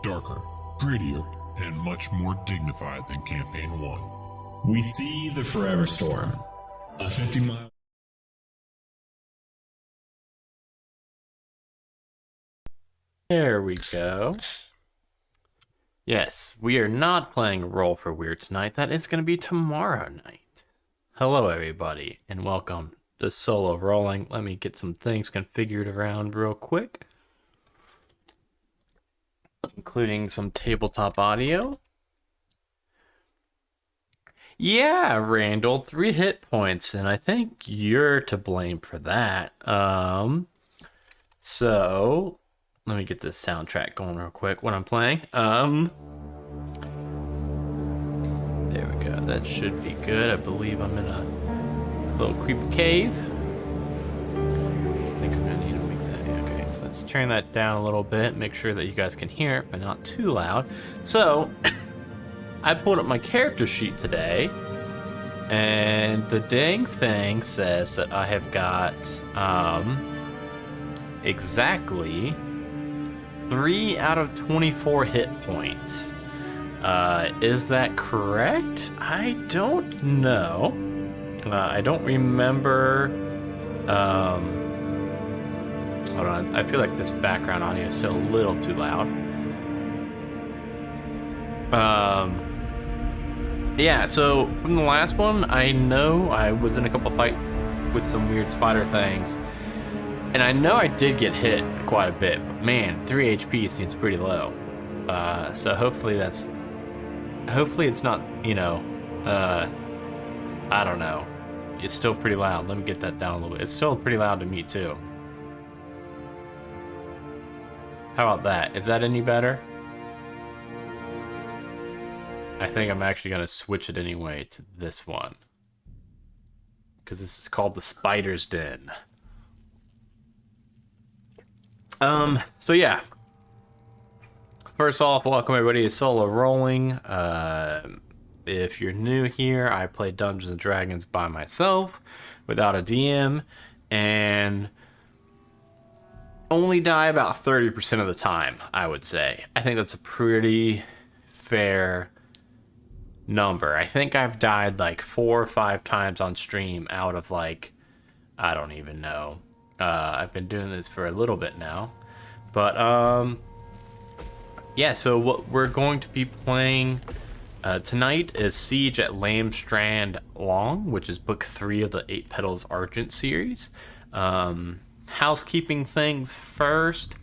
darker, grittier, and much more dignified than Campaign 1. We see the Forever Storm, a 50-mile... There we go. Yes, we are not playing Roll for Weird tonight. That is going to be tomorrow night. Hello, everybody, and welcome to Solo Rolling. Let me get some things configured around real quick, including some tabletop audio. Yeah, Randall, 3 hit points, and I think you're to blame for that. So let me get this soundtrack going real quick. What I'm playing. There we go. That should be good. I believe I'm in a little creepy cave. I think I'm gonna need to make that. Okay, so let's turn that down a little bit. Make sure that you guys can hear it, but not too loud. So I pulled up my character sheet today, and the dang thing says that I have got exactly 3 out of 24 hit points. Is that correct? I don't know. I don't remember. Hold on. I feel like this background audio is still a little too loud. Yeah, so from the last one, I know I was in a couple fights with some weird spider things. And I know I did get hit quite a bit, but man, 3 HP seems pretty low. So hopefully it's not, you know, I don't know. It's still pretty loud. Let me get that down a little bit. It's still pretty loud to me too. How about that? Is that any better? I think I'm actually gonna switch it anyway to this one, because this is called the Spider's Den. So yeah. First off, welcome everybody to Solo Rolling. If you're new here, I play Dungeons and Dragons by myself, without a DM, and only die about 30% of the time, I would say. I think that's a pretty fair number. I think I've died like 4 or 5 times on stream out of like, I don't even know. I've been doing this for a little bit now, but yeah, so what we're going to be playing tonight is Siege at Lamstrand Long, which is book 3 of the 8 Petals Argent series. Housekeeping things first.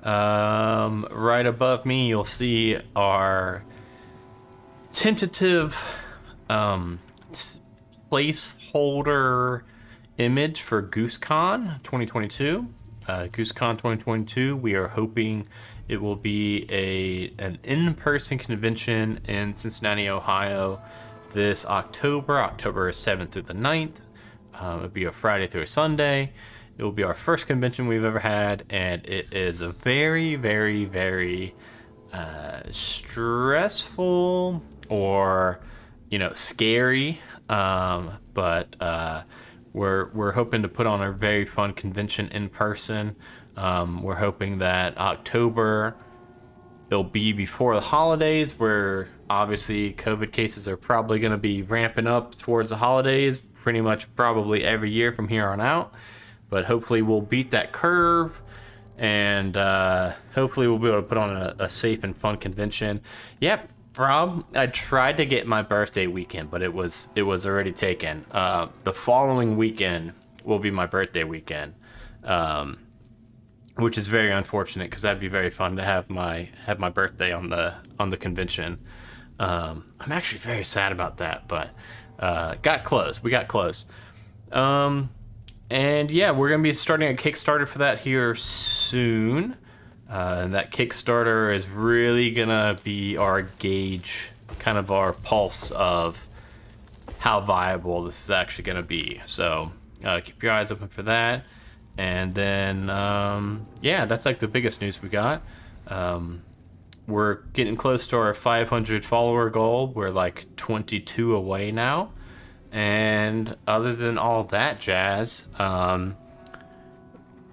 Right above me, you'll see our tentative placeholder image for GooseCon 2022. GooseCon 2022, we are hoping it will be an in-person convention in Cincinnati, Ohio this October 7th through the 9th. It'll be a Friday through a Sunday. It will be our first convention we've ever had, and it is a very, very, very stressful or, you know, scary, but we're hoping to put on a very fun convention in person. We're hoping that October, it'll be before the holidays, where obviously COVID cases are probably going to be ramping up towards the holidays, pretty much probably every year from here on out. But hopefully we'll beat that curve, and hopefully we'll be able to put on a safe and fun convention. Yep, Rob, I tried to get my birthday weekend, but it was already taken. The following weekend will be my birthday weekend, which is very unfortunate, because that'd be very fun to have my birthday on the convention. I'm actually very sad about that, but got close. We got close. And yeah, we're gonna be starting a Kickstarter for that here soon. And that Kickstarter is really gonna be our gauge, kind of our pulse of how viable this is actually gonna be. So keep your eyes open for that. And then yeah, that's like the biggest news we got. We're getting close to our 500 follower goal. We're like 22 away now. And other than all that jazz,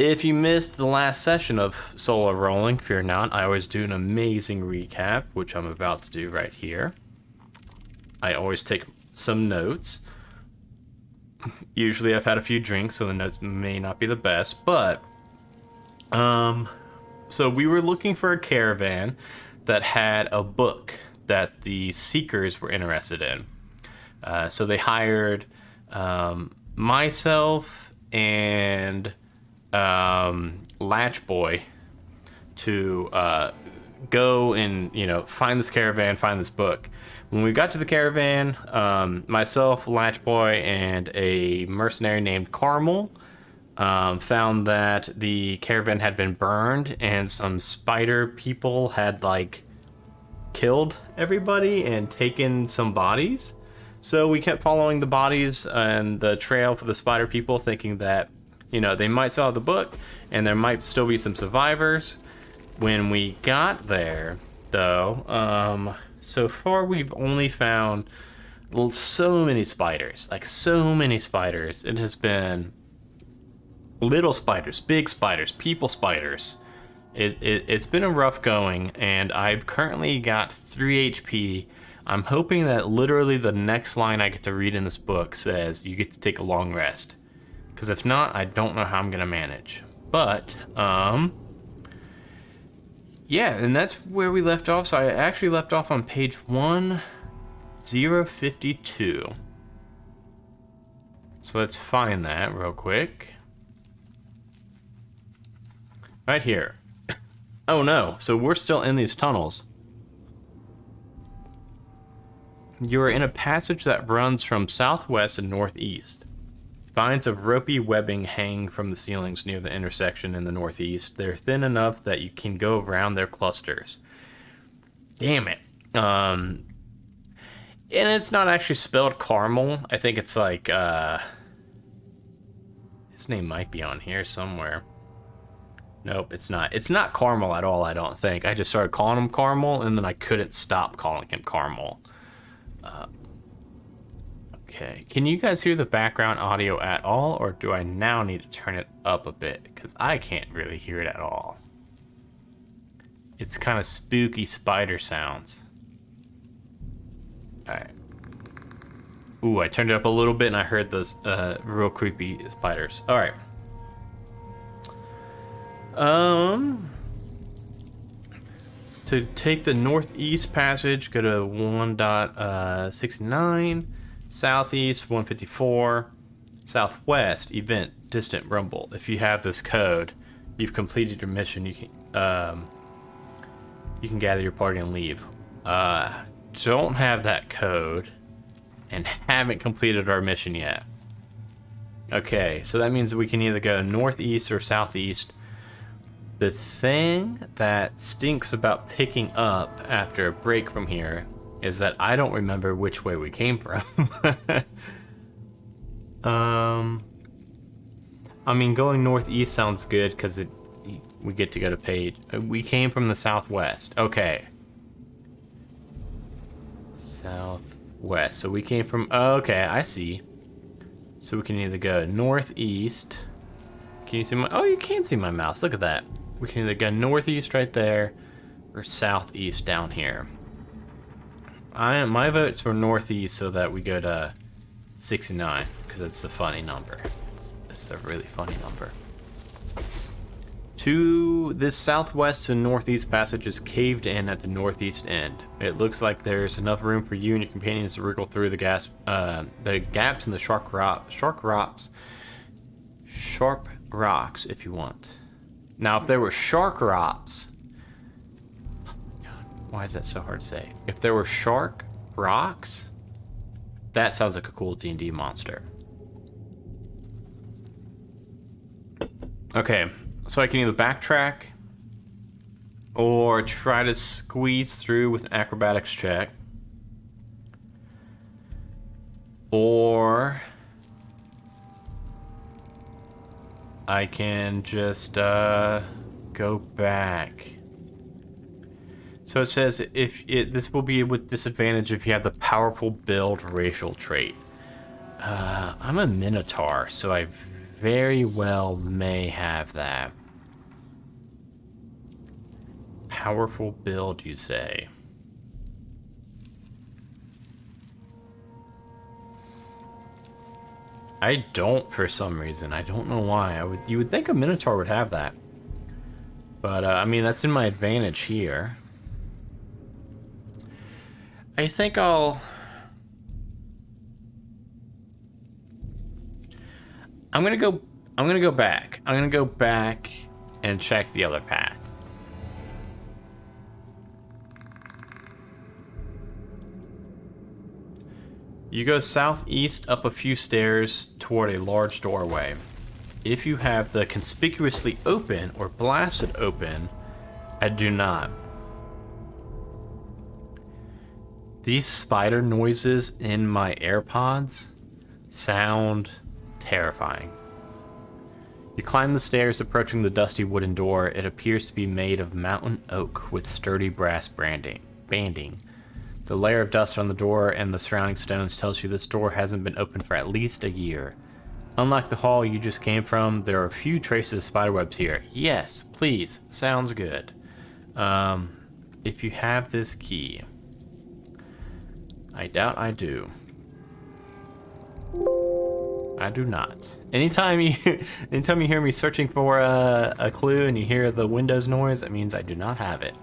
If you missed the last session of Solo Rolling, fear not, I always do an amazing recap, which I'm about to do right here. I always take some notes. Usually I've had a few drinks, so the notes may not be the best, but so we were looking for a caravan that had a book that the Seekers were interested in. So they hired myself and Latch Boy to go and, you know, find this caravan, find this book. When we got to the caravan, myself, Latch Boy, and a mercenary named Carmel found that the caravan had been burned and some spider people had, like, killed everybody and taken some bodies. So we kept following the bodies and the trail for the spider people, thinking that, you know, they might still have the book and there might still be some survivors. When we got there, though, so far we've only found so many spiders, like so many spiders. It has been little spiders, big spiders, people spiders. It's been a rough going, and I've currently got 3 HP. I'm hoping that literally the next line I get to read in this book says you get to take a long rest. Because if not, I don't know how I'm going to manage. But, yeah, and that's where we left off. So I actually left off on page 1052. So let's find that real quick. Right here. Oh no, so we're still in these tunnels. You are in a passage that runs from southwest and northeast. Vines of ropey webbing hang from the ceilings near the intersection in the northeast. They're thin enough that you can go around their clusters. Damn it. And it's not actually spelled caramel. I think it's like, his name might be on here somewhere. Nope, it's not. It's not Carmel at all, I don't think. I just started calling him Carmel, and then I couldn't stop calling him Carmel. Okay, can you guys hear the background audio at all, or do I now need to turn it up a bit? Because I can't really hear it at all. It's kind of spooky spider sounds. Alright. Ooh, I turned it up a little bit, and I heard those real creepy spiders. Alright. To take the northeast passage, go to 1.69, southeast 154, southwest event distant rumble. If you have this code, you've completed your mission. You can gather your party and leave. Don't have that code and haven't completed our mission yet. Okay, so that means that we can either go northeast or southeast. The thing that stinks about picking up after a break from here is that I don't remember which way we came from. I mean, going northeast sounds good because we get to go to page. We came from the southwest. Okay. Southwest. So we came from. Oh, okay, I see. So we can either go northeast. Can you see my? Oh, you can see my mouse. Look at that. We can either go northeast right there or southeast down here. My vote's for northeast so that we go to 69 because it's a funny number. It's a really funny number. To this southwest and northeast passage is caved in at the northeast end. It looks like there's enough room for you and your companions to wriggle through the gaps in the sharp rocks if you want. Now, if there were shark rocks, why is that so hard to say? If there were shark rocks, that sounds like a cool D&D monster. Okay, so I can either backtrack or try to squeeze through with an acrobatics check, or I can just go back. So it says this will be with disadvantage if you have the powerful build racial trait. I'm a Minotaur, so I very well may have that. Powerful build, you say? I don't, for some reason. I don't know why. You would think a Minotaur would have that. But, I mean, that's in my advantage here. I think I'm gonna go back. I'm gonna go back and check the other path. You go southeast up a few stairs toward a large doorway. If you have the conspicuously open or blasted open, I do not. These spider noises in my AirPods sound terrifying. You climb the stairs, approaching the dusty wooden door. It appears to be made of mountain oak with sturdy brass banding. The layer of dust on the door and the surrounding stones tells you this door hasn't been opened for at least a year. Unlike the hall you just came from, there are a few traces of spiderwebs here. Yes, please. Sounds good. If you have this key. I doubt I do. I do not. Anytime you hear me searching for a clue and you hear the Windows noise, that means I do not have it.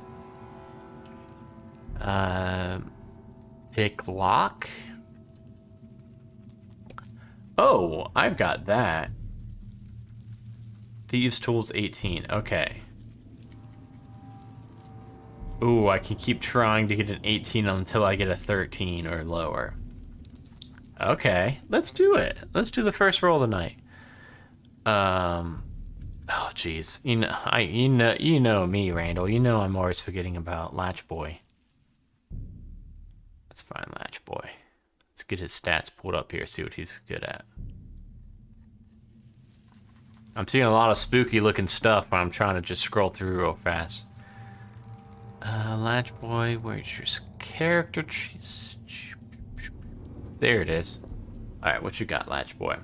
Pick lock. Oh, I've got that. Thieves Tools 18. Okay. Ooh, I can keep trying to get an 18 until I get a 13 or lower. Okay, let's do it. Let's do the first roll of the night. Oh, jeez. You know me, Randall. You know I'm always forgetting about Latch Boy. Let's find Latch Boy. Let's get his stats pulled up here, see what he's good at. I'm seeing a lot of spooky looking stuff, but I'm trying to just scroll through real fast. Latch Boy, where's your character trees? There it is. Alright, what you got, Latch Boy?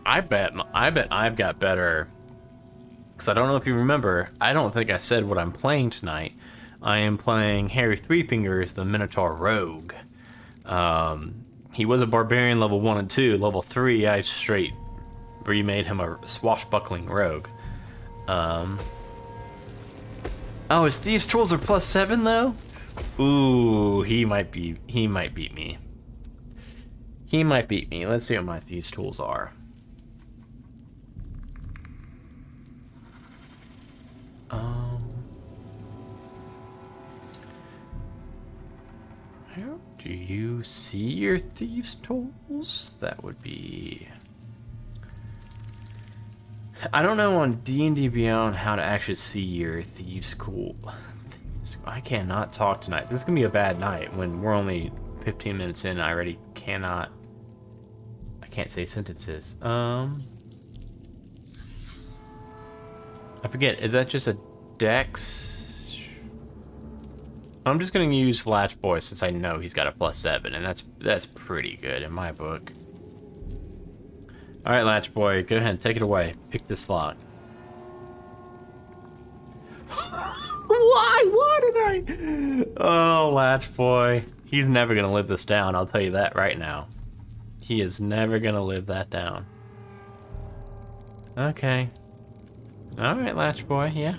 I bet I've got better. Because I don't know if you remember, I don't think I said what I'm playing tonight. I am playing Harry Three Fingers, the Minotaur Rogue. He was a barbarian level 1 and 2. Level 3, I straight remade him a swashbuckling rogue. Oh, his Thieves' Tools are +7 though? Ooh, he might beat me. He might beat me. Let's see what my Thieves' Tools are. How do you see your Thieves' Tools? That would be... I don't know on D&D Beyond how to actually see your Thieves' Tools. I cannot talk tonight. This is gonna be a bad night when we're only 15 minutes in. I already cannot... I can't say sentences. I forget, is that just a dex? I'm just gonna use Latch Boy since I know he's got a +7, and that's pretty good in my book. Alright, Latch Boy, go ahead and take it away. Pick this lock. Why? Why did I? Oh, Latch Boy. He's never gonna live this down, I'll tell you that right now. He is never gonna live that down. Okay. Alright, Latch Boy, yeah.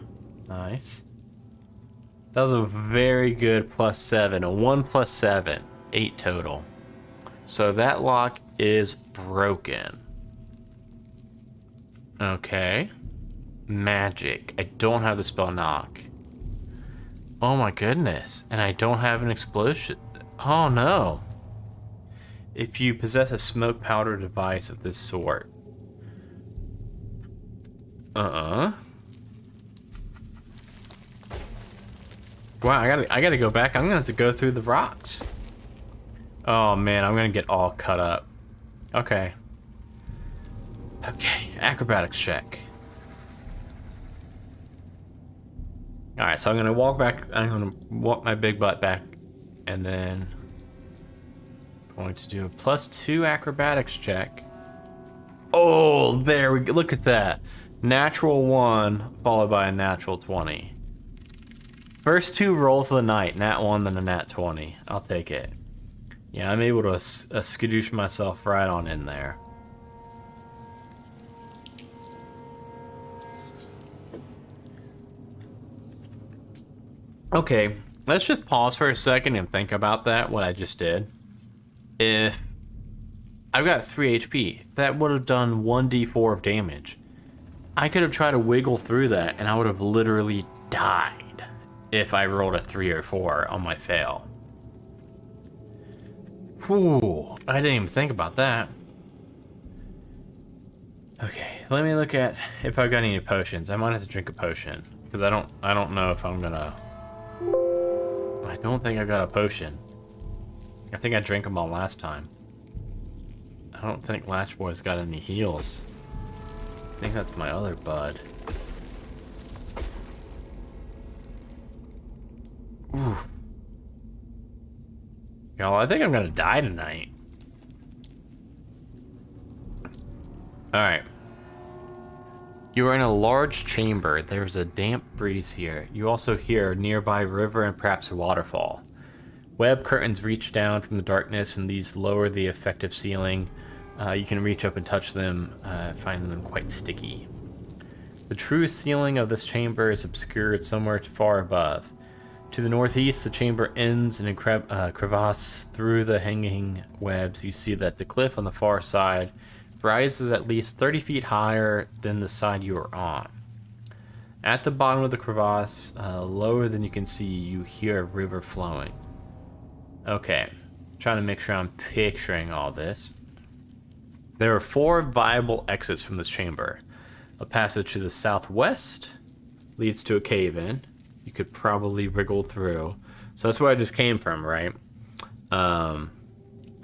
Nice. That was a very good +7. A 1 + 7. 8 total. So that lock is broken. Okay. Magic. I don't have the spell knock. Oh my goodness. And I don't have an explosion. Oh no. If you possess a smoke powder device of this sort. Wow, I gotta go back. I'm gonna have to go through the rocks. Oh man, I'm gonna get all cut up. Okay. Okay, acrobatics check. Alright, so I'm gonna walk back. I'm gonna walk my big butt back. And then... Going to do a +2 acrobatics check. Oh, there we go. Look at that. Natural 1 followed by a natural 20. First 2 rolls of the night. Nat 1, then a nat 20. I'll take it. Yeah, I'm able to skadoosh myself right on in there. Okay, let's just pause for a second and think about that, what I just did. If I've got 3 HP, that would have done 1d4 of damage. I could have tried to wiggle through that, and I would have literally died if I rolled a 3 or 4 on my fail. Whew, I didn't even think about that. Okay, let me look at if I've got any potions. I might have to drink a potion, because I don't know if I'm gonna... I don't think I got a potion. I think I drank them all last time. I don't think Latch Boy's got any heals. I think that's my other bud. Ooh. Y'all, I think I'm gonna die tonight. Alright. You are in a large chamber. There's a damp breeze here. You also hear a nearby river and perhaps a waterfall. Web curtains reach down from the darkness, and these lower the effective ceiling. You can reach up and touch them, finding them quite sticky. The true ceiling of this chamber is obscured somewhere far above. To the northeast, the chamber ends in a crevasse. Through the hanging webs, you see that the cliff on the far side rises at least 30 feet higher than the side you are on. At the bottom of the crevasse, lower than you can see, you hear a river flowing. Okay, trying to make sure I'm picturing all this. There are 4 viable exits from this chamber. A passage to the southwest leads to a cave-in. You could probably wriggle through. So that's where I just came from, right? A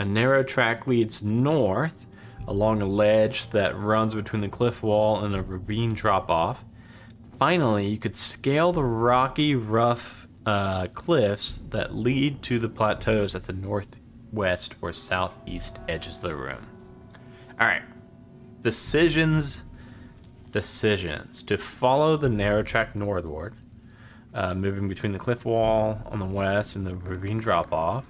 narrow track leads north along a ledge that runs between the cliff wall and a ravine drop-off. Finally, you could scale the rocky, rough cliffs that lead to the plateaus at the northwest or southeast edges of the room. Alright. Decisions. To follow the narrow track northward, moving between the cliff wall on the west and the ravine drop-off.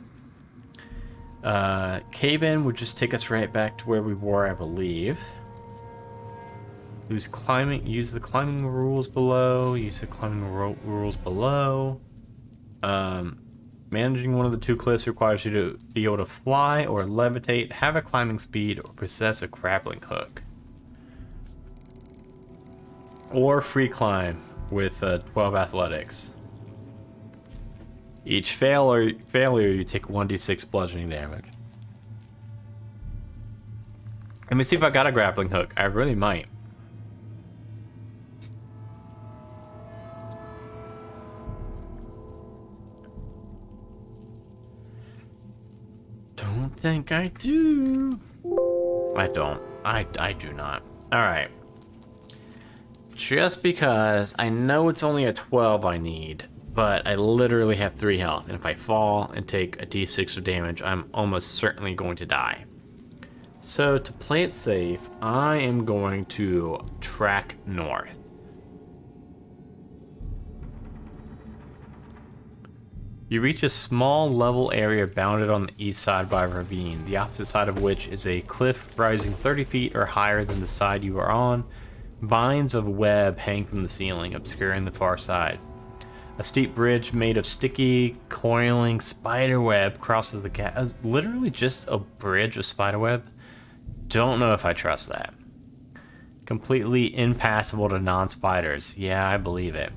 Cave-in would just take us right back to where we were, I believe. Use the climbing rules below. Managing one of the 2 cliffs requires you to be able to fly or levitate, have a climbing speed, or possess a grappling hook. Or free climb with 12 athletics. Each failure you take 1d6 bludgeoning damage. Let me see if I got a grappling hook. I really might. Don't think I do. I don't. I do not. Alright. Just because I know it's only a 12 I need, but I literally have 3 health, and if I fall and take a d6 of damage, I'm almost certainly going to die. So to play it safe, I am going to track north. You reach a small level area bounded on the east side by a ravine, the opposite side of which is a cliff rising 30 feet or higher than the side you are on. Vines of web hang from the ceiling, obscuring the far side. A steep bridge made of sticky, coiling spiderweb crosses the gap. Literally just a bridge of spiderweb? Don't know if I trust that. Completely impassable to non-spiders. Yeah, I believe it.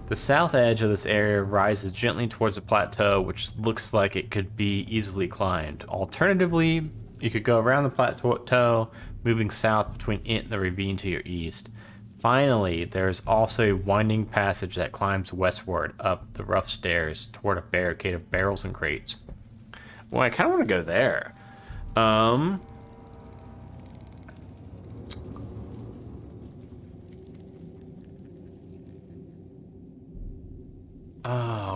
The south edge of this area rises gently towards a plateau, which looks like it could be easily climbed. Alternatively, you could go around the plateau, moving south between it and the ravine to your east. Finally, there's also a winding passage that climbs westward up the rough stairs toward a barricade of barrels and crates. Well, I kind of want to go there.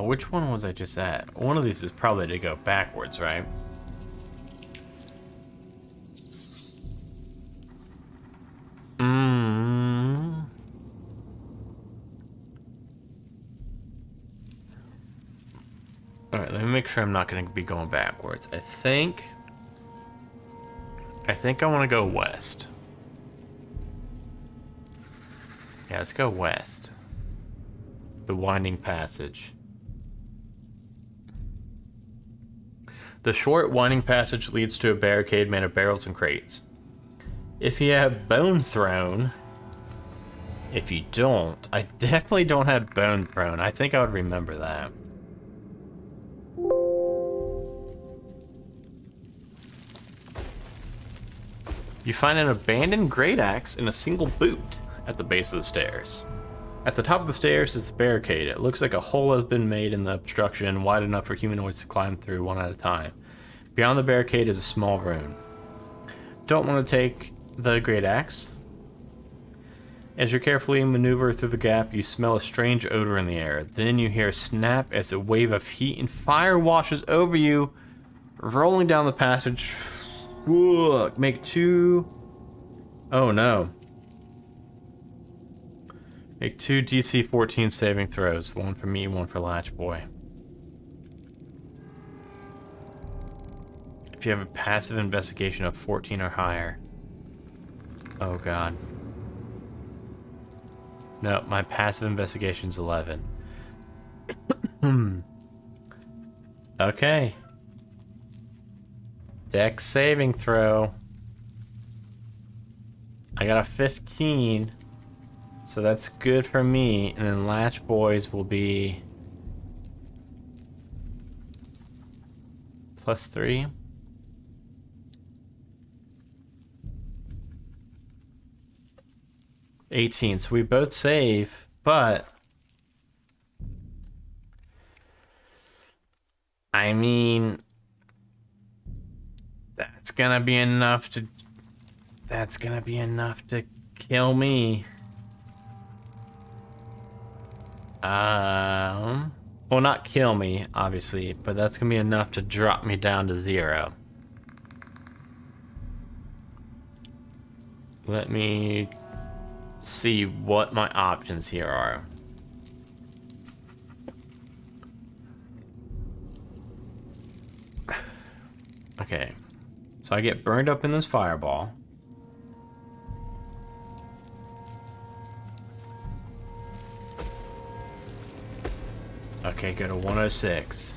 Which one was I just at? One of these is probably to go backwards, right? Alright, let me make sure I'm not going to be going backwards. I think I want to go west. Yeah, let's go west. The winding passage. The short winding passage leads to a barricade made of barrels and crates. If you have Bone Thrown... If you don't, I definitely don't have Bone Thrown. I think I would remember that. You find an abandoned great axe in a single boot at the base of the stairs. At the top of the stairs is the barricade. It looks like a hole has been made in the obstruction wide enough for humanoids to climb through one at a time. Beyond the barricade is a small room. Don't want to take the great axe? As you carefully maneuver through the gap, you smell a strange odor in the air. Then you hear a snap as a wave of heat and fire washes over you, rolling down the passage. Look, make 2... Oh no. Make 2 DC 14 saving throws. One for me, one for Latch Boy. If you have a passive investigation of 14 or higher. Oh god. No, my passive investigation's 11. Okay. Dex saving throw. I got a 15. So that's good for me. And then Latch Boys will be... +3. +18. So we both save, but... I mean... That's gonna be enough to... That's gonna be enough to kill me. Well, not kill me, obviously, but that's gonna be enough to drop me down to 0. Let me see what my options here are. Okay, so I get burned up in this fireball. Okay, go to 106.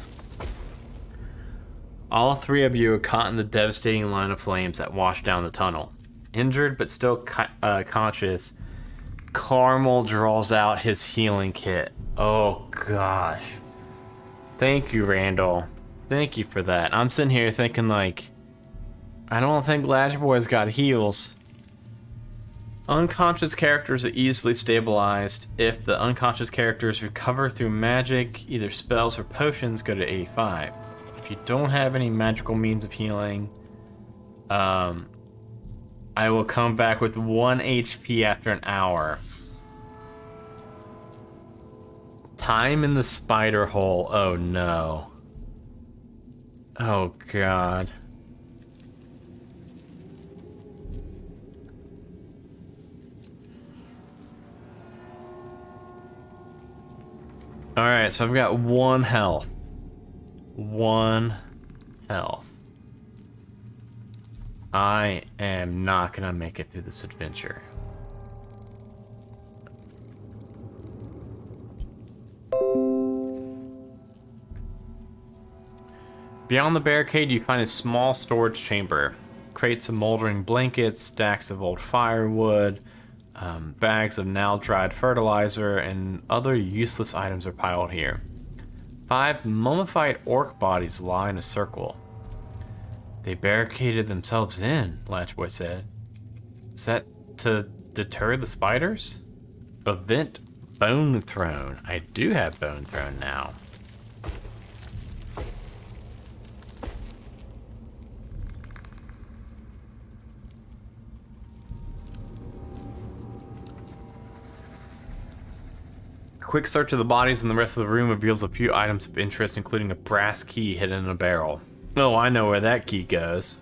All 3 of you are caught in the devastating line of flames that washed down the tunnel. Injured but still conscious, Carmel draws out his healing kit. Oh gosh. Thank you, Randall. Thank you for that. I'm sitting here thinking like, I don't think Latch Boy's got heals. Unconscious characters are easily stabilized. If the unconscious characters recover through magic, either spells or potions, go to 85. If you don't have any magical means of healing, I will come back with 1 HP after an hour. Time in the spider hole. Oh no. Oh god. Alright, so I've got 1 health. 1 health. I am not gonna make it through this adventure. Beyond the barricade, you find a small storage chamber. Crates of moldering blankets, stacks of old firewood, bags of now dried fertilizer, and other useless items are piled here. 5 mummified orc bodies lie in a circle. They barricaded themselves in, Latchboy said. Is that to deter the spiders? Event Bone Throne. I do have Bone Throne now. Quick search of the bodies and the rest of the room reveals a few items of interest, including a brass key hidden in a barrel. Oh, I know where that key goes.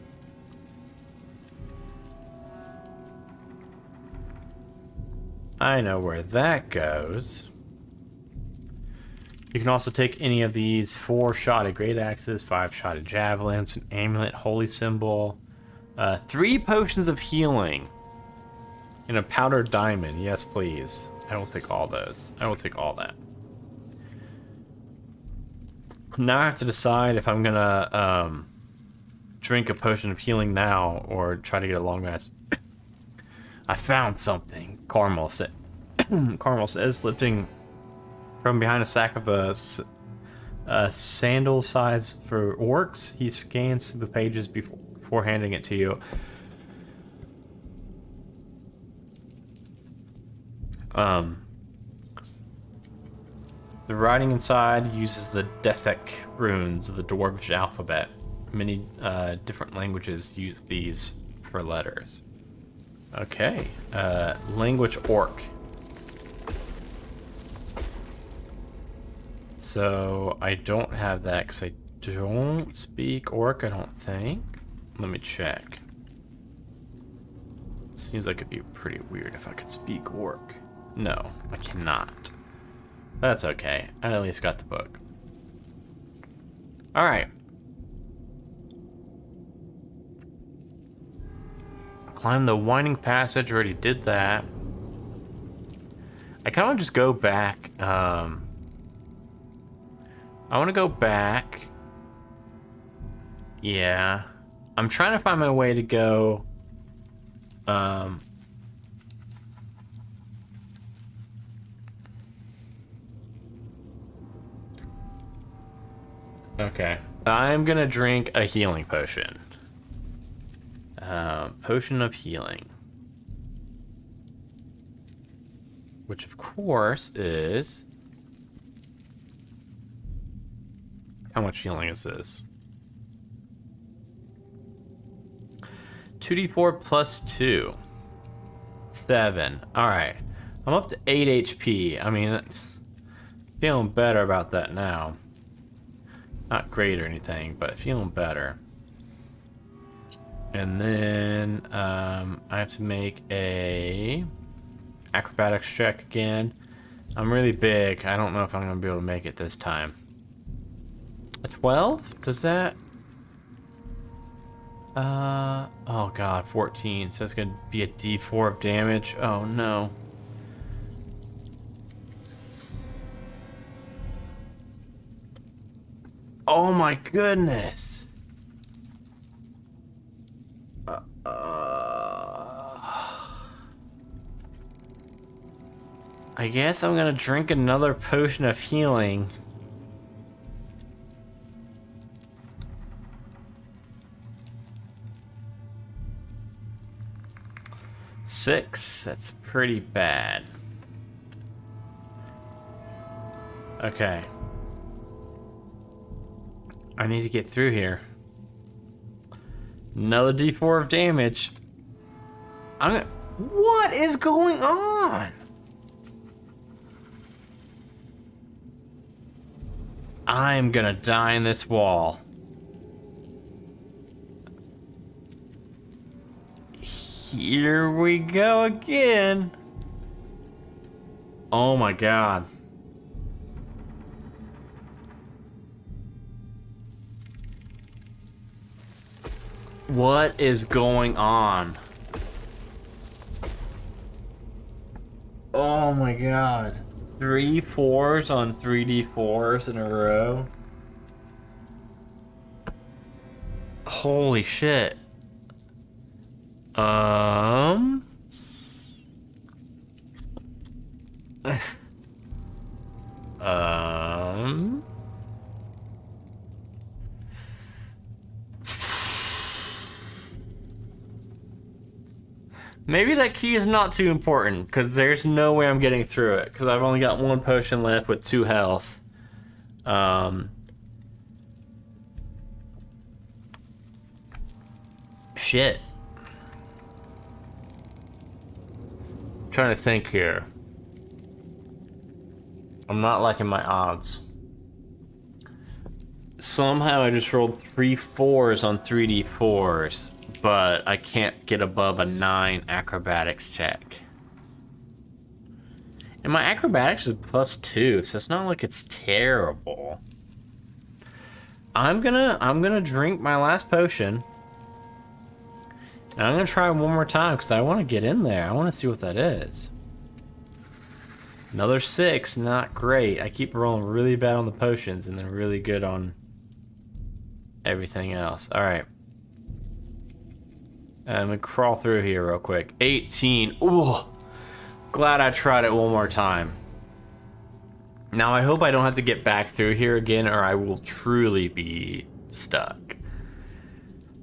I know where that goes. You can also take any of these 4-shotted great axes, 5-shotted javelins, an amulet, holy symbol, 3 potions of healing, and a powdered diamond. Yes, please. I will take all those. I will take all that. Now I have to decide if I'm gonna drink a potion of healing now or try to get a long rest. I found something. Carmel said. Carmel says, lifting from behind a sack of sandal size for orcs. He scans through the pages before handing it to you. The writing inside uses the Dethic runes of the Dwarvish alphabet. Many different languages use these for letters. Okay, language orc. So I don't have that because I don't speak orc, I don't think. Let me check. Seems like it'd be pretty weird if I could speak orc. No, I cannot. That's okay. I at least got the book. Alright. Climb the winding passage, already did that. I kind of just go back. I want to go back. Yeah. I'm trying to find my way to go. Okay. I'm gonna drink a healing potion. Potion of healing. Which, of course, is... How much healing is this? 2d4 plus 2. 7. Alright. I'm up to 8 HP. I mean, feeling better about that now. Not great or anything, but feeling better. And then I have to make a acrobatics check again. I'm really big. I don't know if I'm going to be able to make it this time. A 12? Does that... oh god, 14. So it's going to be a d4 of damage. Oh no. Oh my goodness. I guess I'm gonna drink another potion of healing. Six. That's pretty bad. Okay. I need to get through here. Another d4 of damage. What is going on? I'm gonna die in this wall. Here we go again. Oh my god. What is going on? Oh my god. 3 4s on 3d4s in a row. Holy shit. Maybe that key is not too important, because there's no way I'm getting through it, because I've only got 1 potion left with 2 health. Shit. I'm trying to think here. I'm not liking my odds. Somehow I just rolled 3 4s on 3d4s. But I can't get above a 9 acrobatics check. And my acrobatics is +2, so it's not like it's terrible. I'm gonna drink my last potion. And I'm gonna try one more time because I want to get in there. I want to see what that is. Another 6, not great. I keep rolling really bad on the potions and then really good on everything else. All right. I'm gonna crawl through here real quick. 18. Ooh, glad I tried it one more time. Now I hope I don't have to get back through here again, or I will truly be stuck.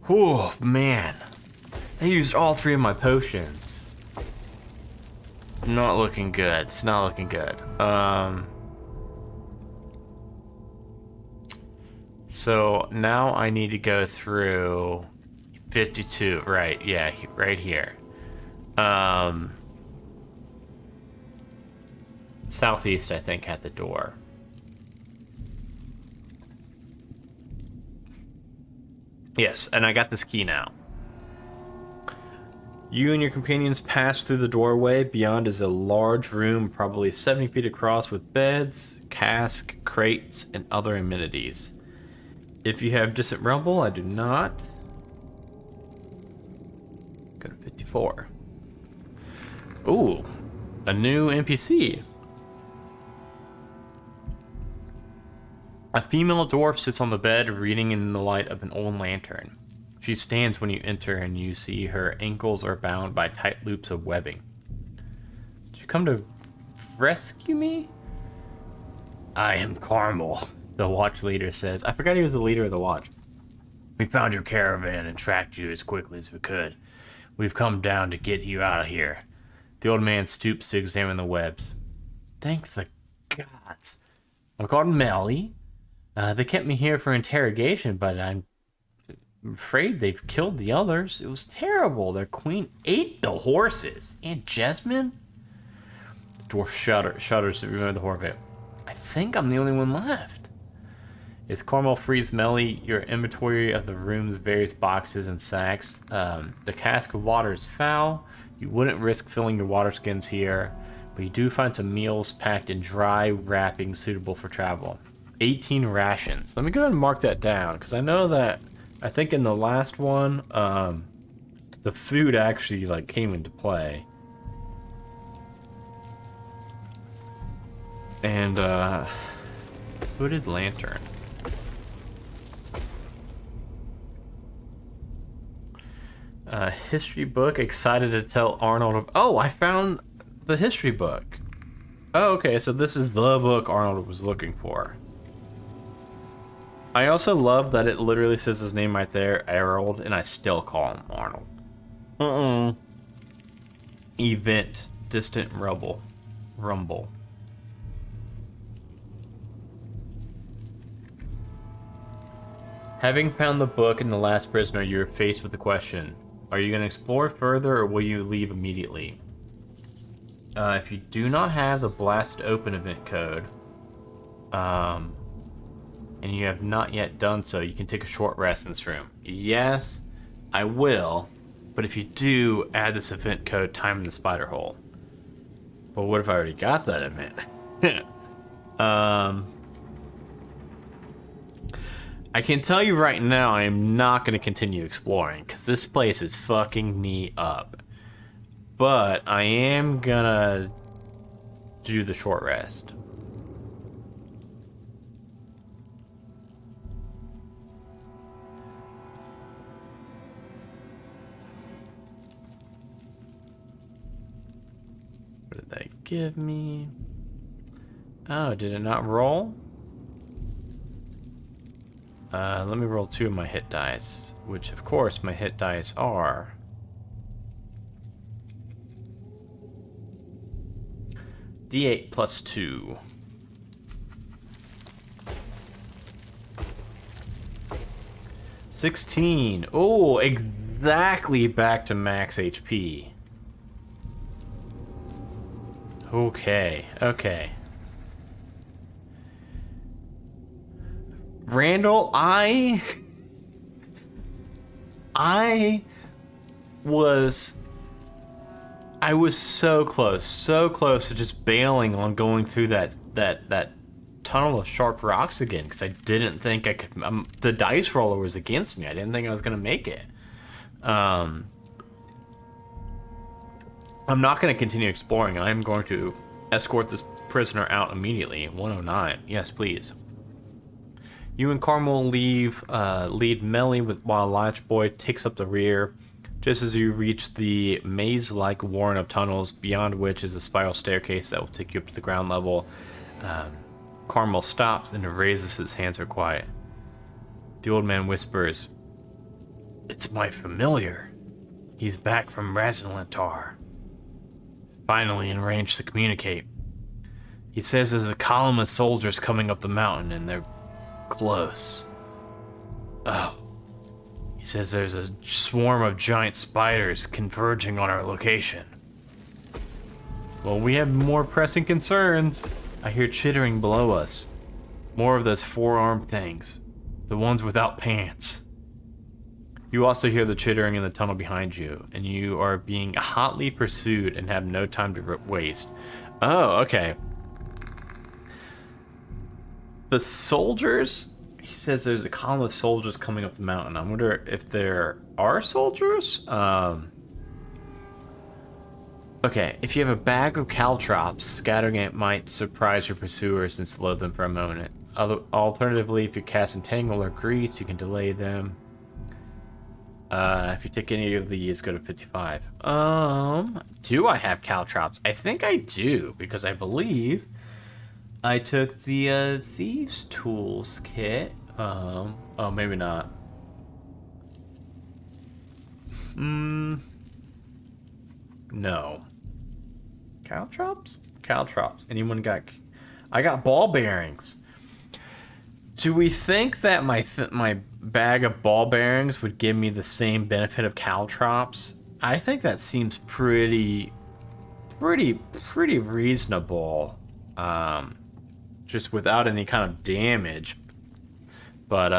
Oh man, I used all 3 of my potions. Not looking good. It's not looking good. So now I need to go through 52. Right, yeah, right here. Southeast, I think, at the door. Yes, and I got this key now. You and your companions pass through the doorway. Beyond is a large room, probably 70 feet across, with beds, casks, crates, and other amenities. If you have distant rumble, I do not. Go to 54. Ooh, a new NPC. A female dwarf sits on the bed, reading in the light of an old lantern. She stands when you enter, and you see her ankles are bound by tight loops of webbing. Did you come to rescue me? I am Carmel, the watch leader says. I forgot he was the leader of the watch. We found your caravan and tracked you as quickly as we could. We've come down to get you out of here. The old man stoops to examine the webs. Thank the gods. I'm called Melly. They kept me here for interrogation, but I'm afraid they've killed the others. It was terrible. Their queen ate the horses. Aunt Jasmine? The dwarf shudders to remember the horror of it. I think I'm the only one left. As Carmel frees Melly, your inventory of the room's various boxes and sacks. The cask of water is foul. You wouldn't risk filling your water skins here, but you do find some meals packed in dry wrappings suitable for travel. 18 rations. Let me go ahead and mark that down, because I know that, I think in the last one, the food actually like came into play. And hooded lantern. History book. Excited to tell Arnold of. Oh, I found the history book. Oh, okay. So this is the book Arnold was looking for. I also love that it literally says his name right there, Harold, and I still call him Arnold. Event. Distant rumble. Having found the book and the last prisoner, you're faced with the question. Are you going to explore further, or will you leave immediately? If you do not have the Blast Open event code, and you have not yet done so, you can take a short rest in this room. Yes, I will, but if you do, add this event code, Time in the Spider Hole. But what if I already got that event? I can tell you right now, I am not going to continue exploring, because this place is fucking me up. But I am gonna do the short rest. What did that give me? Oh, did it not roll? Let me roll 2 of my hit dice, which of course my hit dice are D8 plus 2. $16. Oh, exactly back to max HP. Okay. Randall, I I was so close to just bailing on going through that tunnel of sharp rocks again, because I didn't think I could. The dice roller was against me. I didn't think I was gonna make it. I'm not gonna continue exploring. I'm going to escort this prisoner out immediately. 109. Yes, please. You and Carmel lead Melly while Latch Boy takes up the rear. Just as you reach the maze-like warren of tunnels, beyond which is a spiral staircase that will take you up to the ground level, Carmel stops and raises his hands for quiet. The old man whispers, "It's my familiar. He's back from Razalantar. Finally in range to communicate. He says there's a column of soldiers coming up the mountain and they're close. Oh. He says there's a swarm of giant spiders converging on our location. Well, we have more pressing concerns. I hear chittering below us. More of those four-armed things. The ones without pants." You also hear the chittering in the tunnel behind you, and you are being hotly pursued and have no time to waste. Oh, okay. The soldiers? He says there's a column of soldiers coming up the mountain. I wonder if there are soldiers? Okay, if you have a bag of caltrops, scattering it might surprise your pursuers and slow them for a moment. Alternatively, if you cast Entangle or Grease, you can delay them. If you take any of these, go to 55. Do I have caltrops? I think I do, because I believe I took the Thieves' Tools kit. Oh, maybe not. No. Caltrops? Caltrops. Anyone got... I got ball bearings. Do we think that my bag of ball bearings would give me the same benefit of caltrops? I think that seems pretty reasonable. Just without any kind of damage. But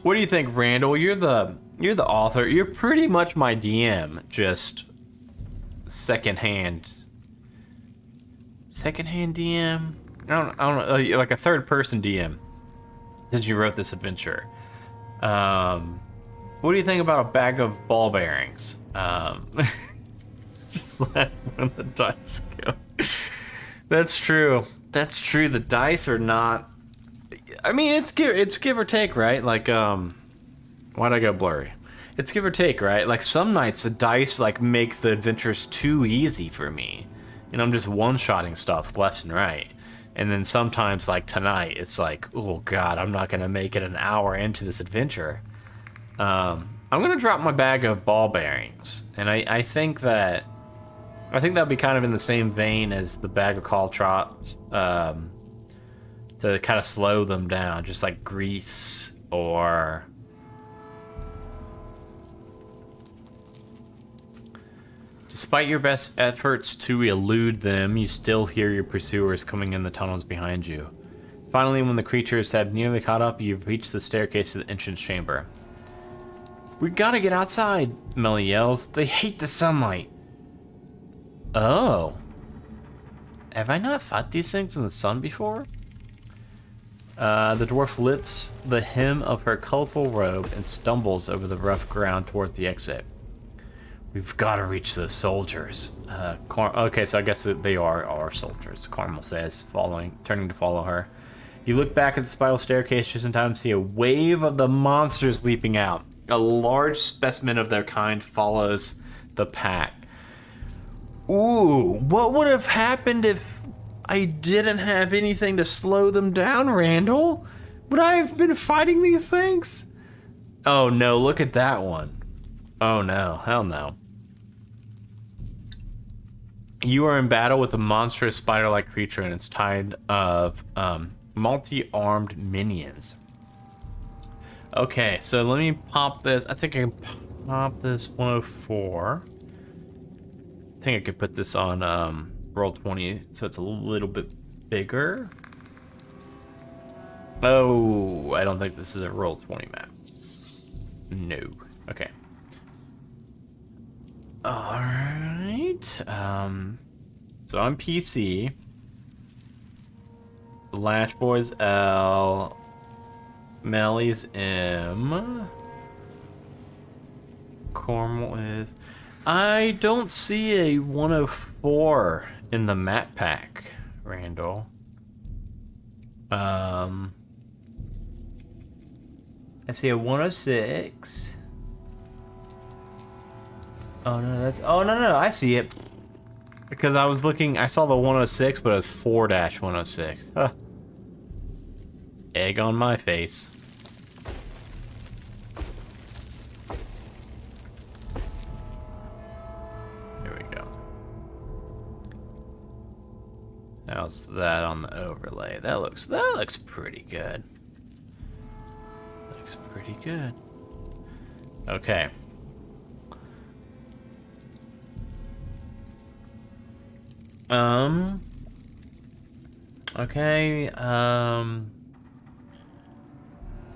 what do you think, Randall? You're the author. You're pretty much my DM, just secondhand DM. I don't know, like a third person DM. Since you wrote this adventure, what do you think about a bag of ball bearings? Just let one of the dice go. That's true. That's true. The dice are not. I mean, it's give or take, right? Like, why'd I go blurry? It's give or take, right? Like some nights the dice like make the adventures too easy for me, and I'm just one-shotting stuff left and right. And then sometimes, like tonight, it's like, oh god, I'm not gonna make it an hour into this adventure. I'm gonna drop my bag of ball bearings, and I think that'll be kind of in the same vein as the bag of caltrops, to kind of slow them down, just like grease or. Despite your best efforts to elude them, you still hear your pursuers coming in the tunnels behind you. Finally, when the creatures have nearly caught up, you've reached the staircase to the entrance chamber. "We gotta get outside," Melly yells. "They hate the sunlight." Oh. Have I not fought these things in the sun before? The dwarf lifts the hem of her colorful robe and stumbles over the rough ground toward the exit. "We've got to reach those soldiers." Okay, so I guess they are our soldiers, Carmel says, turning to follow her. You look back at the spiral staircase just in time to see a wave of the monsters leaping out. A large specimen of their kind follows the pack. Ooh, what would have happened if I didn't have anything to slow them down, Randall? Would I have been fighting these things? Oh no, look at that one. Oh no, hell no. You are in battle with a monstrous spider-like creature and its tide of multi-armed minions. Okay, so let me pop this. I think I can pop this 104. I think I could put this on Roll20 so it's a little bit bigger. Oh, I don't think this is a Roll20 map. No. Okay. Alright. So I'm PC. Latch Boy's L. Melly's M. Cornwall is... I don't see a 104 in the map pack, Randall. I see a 106. Oh no, that's... Oh no, I see it. Because I was looking, I saw the 106, but it was 4-106. Huh. Egg on my face. There we go. How's that on the overlay? That looks pretty good. Looks pretty good. Okay. Okay,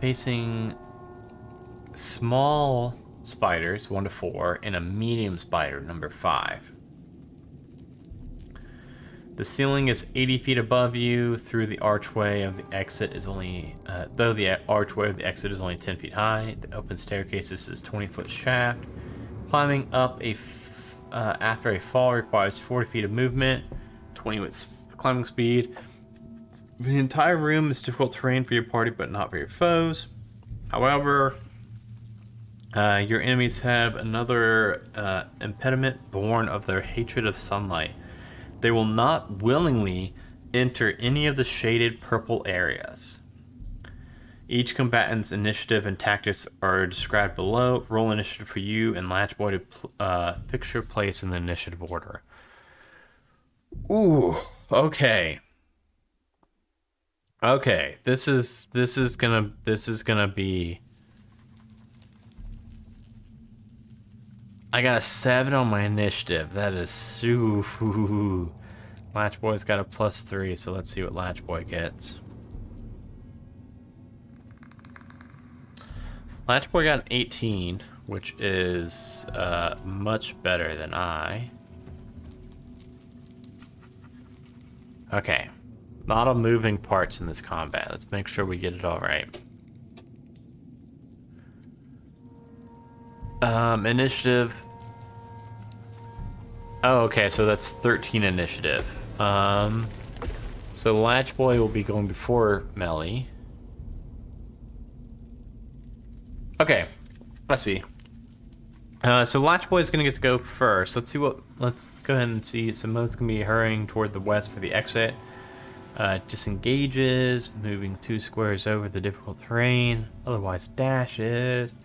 facing small spiders, 1 to 4, and a medium spider, number 5. The ceiling is 80 feet above you. Through the archway of the exit is only, though the archway of the exit is only 10 feet high. The open staircase is 20-foot shaft. Climbing up after a fall requires 40 feet of movement, 20 with climbing speed. The entire room is difficult terrain for your party, but not for your foes. However, your enemies have another impediment born of their hatred of sunlight. They will not willingly enter any of the shaded purple areas. Each combatant's initiative and tactics are described below. Roll initiative for you and Latchboy to fix your place in the initiative order. Ooh, okay. Okay, this is gonna be... I got a 7 on my initiative. That is... Ooh. Latchboy's got a +3, so let's see what Latchboy gets. Latchboy got an 18, which is much better than I. Okay. A lot of moving parts in this combat. Let's make sure we get it all right. Initiative. Oh, okay, so that's 13 initiative. So Latchboy will be going before Melly. Okay, let's see. So Latchboy is gonna get to go first. Let's go ahead and see. Simone's gonna be hurrying toward the west for the exit. Disengages, moving 2 squares over the difficult terrain, otherwise dashes.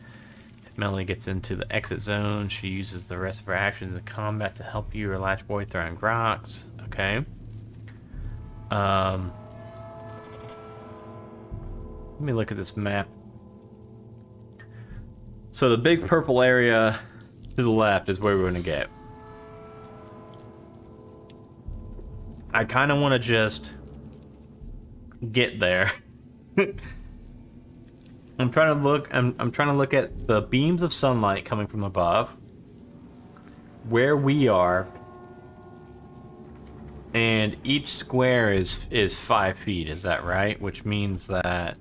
If Melly gets into the exit zone, she uses the rest of her actions in combat to help you or Latchboy throwing rocks. Okay. Let me look at this map. So the big purple area to the left is where we're gonna get. I kind of want to just get there. I'm trying to look at the beams of sunlight coming from above, where we are, and each square is 5 feet. Is that right? Which means that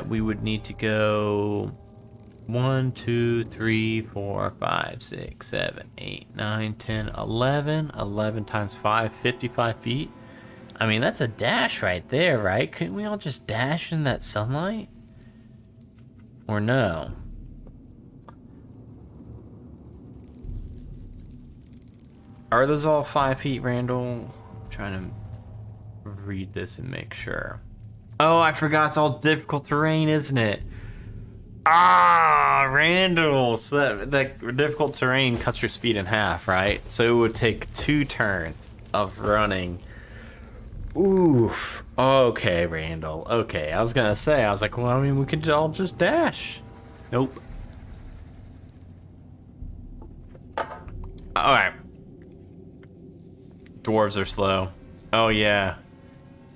we would need to go 1, 2, 3, 4, 5, 6, 7, 8, 9, 10, 11. 11 times 5, 55 feet. I mean, that's a dash right there, right? Couldn't we all just dash in that sunlight? Or no? Are those all 5 feet, Randall? I'm trying to read this and make sure. Oh, I forgot it's all difficult terrain, isn't it? Ah, Randall. So that difficult terrain cuts your speed in half, right? So it would take 2 turns of running. Oof. Okay, Randall. Okay, I was gonna say, I was like, well, I mean, we could all just dash. Nope. Alright. Dwarves are slow. Oh, yeah.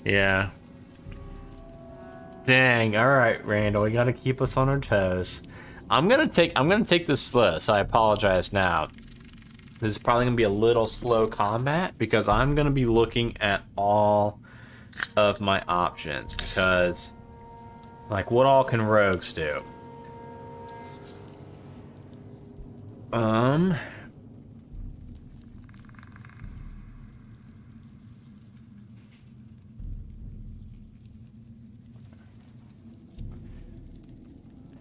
Yeah. dang. All right, Randall, you gotta keep us on our toes. I'm gonna take this slow, so I apologize now. This is probably gonna be a little slow combat because I'm gonna be looking at all of my options because, like, what all can rogues do?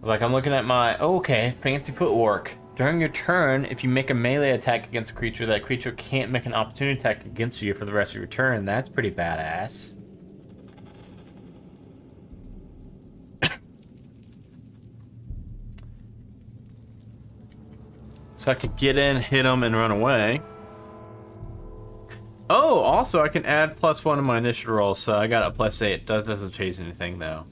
Like, I'm looking at my, okay, fancy footwork. During your turn, if you make a melee attack against a creature, that creature can't make an opportunity attack against you for the rest of your turn. That's pretty badass. So I could get in, hit them, and run away. Oh, also I can add +1 to my initiative roll, so I got a +8. That doesn't change anything, though.